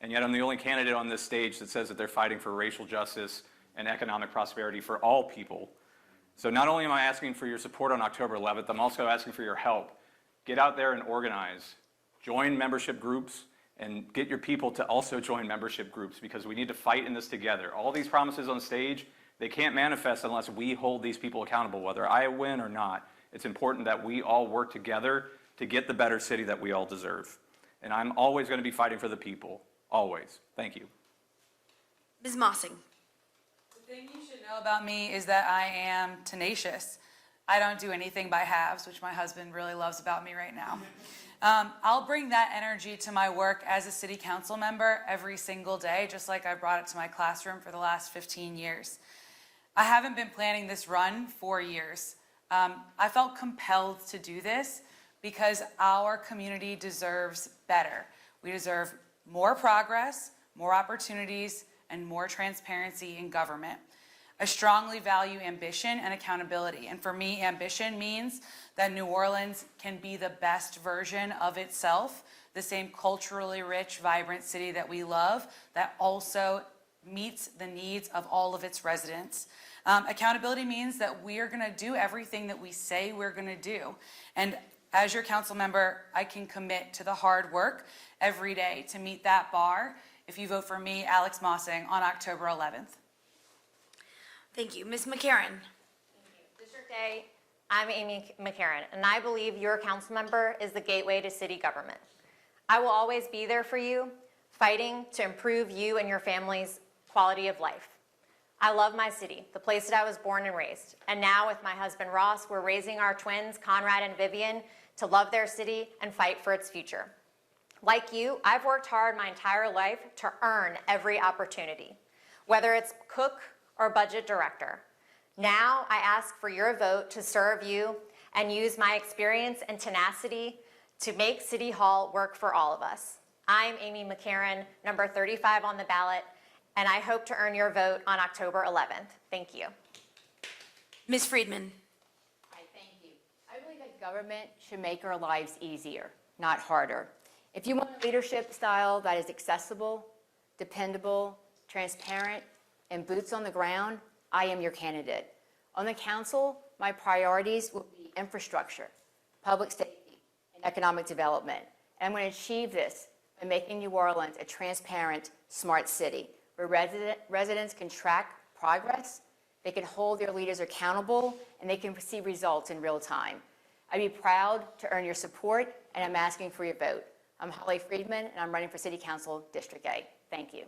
And yet I'm the only candidate on this stage that says that they're fighting for racial justice and economic prosperity for all people. So not only am I asking for your support on October 11th, I'm also asking for your help. Get out there and organize. Join membership groups, and get your people to also join membership groups, because we need to fight in this together. All these promises on stage, they can't manifest unless we hold these people accountable, whether I win or not. It's important that we all work together to get the better city that we all deserve. And I'm always going to be fighting for the people, always. Thank you. Ms. Mossing. The thing you should know about me is that I am tenacious. I don't do anything by halves, which my husband really loves about me right now. I'll bring that energy to my work as a city council member every single day, just like I brought it to my classroom for the last 15 years. I haven't been planning this run for years. I felt compelled to do this because our community deserves better. We deserve more progress, more opportunities, and more transparency in government. I strongly value ambition and accountability. And for me, ambition means that New Orleans can be the best version of itself, the same culturally rich, vibrant city that we love, that also meets the needs of all of its residents. Accountability means that we are gonna do everything that we say we're gonna do. And as your council member, I can commit to the hard work every day to meet that bar if you vote for me, Alex Mossing, on October 11th. Thank you. Ms. McCarron. District A, I'm Amy McCarron, and I believe your council member is the gateway to city government. I will always be there for you, fighting to improve you and your family's quality of life. I love my city, the place that I was born and raised. And now with my husband Ross, we're raising our twins, Conrad and Vivian, to love their city and fight for its future. Like you, I've worked hard my entire life to earn every opportunity, whether it's cook or budget director. Now I ask for your vote to serve you and use my experience and tenacity to make City Hall work for all of us. I'm Amy McCarron, number 35 on the ballot, and I hope to earn your vote on October 11th. Thank you. Ms. Friedman. Hi, thank you. I believe that government should make our lives easier, not harder. If you want a leadership style that is accessible, dependable, transparent, and boots on the ground, I am your candidate. On the council, my priorities will be infrastructure, public safety, and economic development. And I'm going to achieve this by making New Orleans a transparent, smart city where residents can track progress, they can hold their leaders accountable, and they can see results in real time. I'd be proud to earn your support, and I'm asking for your vote. I'm Holly Friedman, and I'm running for City Council District A. Thank you.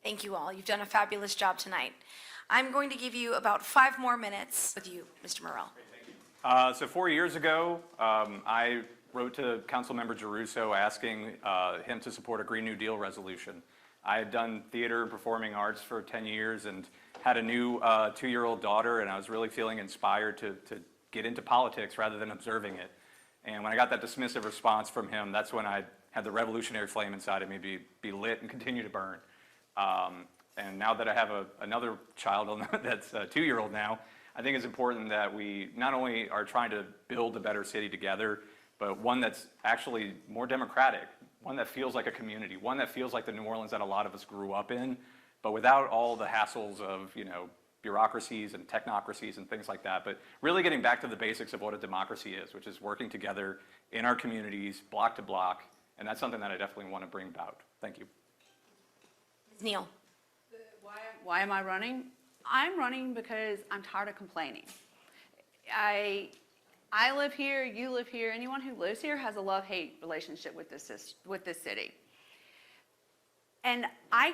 Thank you all. You've done a fabulous job tonight. I'm going to give you about 5 more minutes with you, Mr. Morrell. So 4 years ago, I wrote to Councilmember Giarrusso asking him to support a Green New Deal resolution. I had done theater and performing arts for 10 years and had a new 2-year-old daughter, and I was really feeling inspired to get into politics rather than observing it. And when I got that dismissive response from him, that's when I had the revolutionary flame inside of me be lit and continue to burn. And now that I have another child that's a 2-year-old now, I think it's important that we not only are trying to build a better city together, but one that's actually more democratic, one that feels like a community, one that feels like the New Orleans that a lot of us grew up in, but without all the hassles of, bureaucracies and technocracies and things like that, but really getting back to the basics of what a democracy is, which is working together in our communities, block to block, and that's something that I definitely want to bring about. Thank you. Ms. Neal? Why am I running? I'm running because I'm tired of complaining. I live here, you live here, anyone who lives here has a love-hate relationship with this city. And I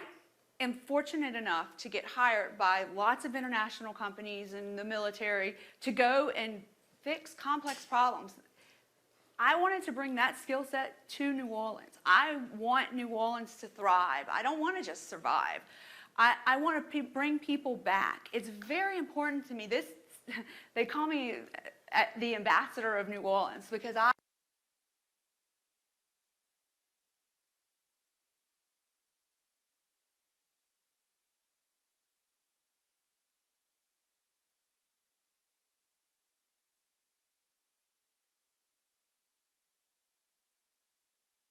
am fortunate enough to get hired by lots of international companies and the military to go and fix complex problems. I wanted to bring that skill set to New Orleans. I want New Orleans to thrive. I don't want to just survive. I want to bring people back. It's very important to me. They call me the ambassador of New Orleans because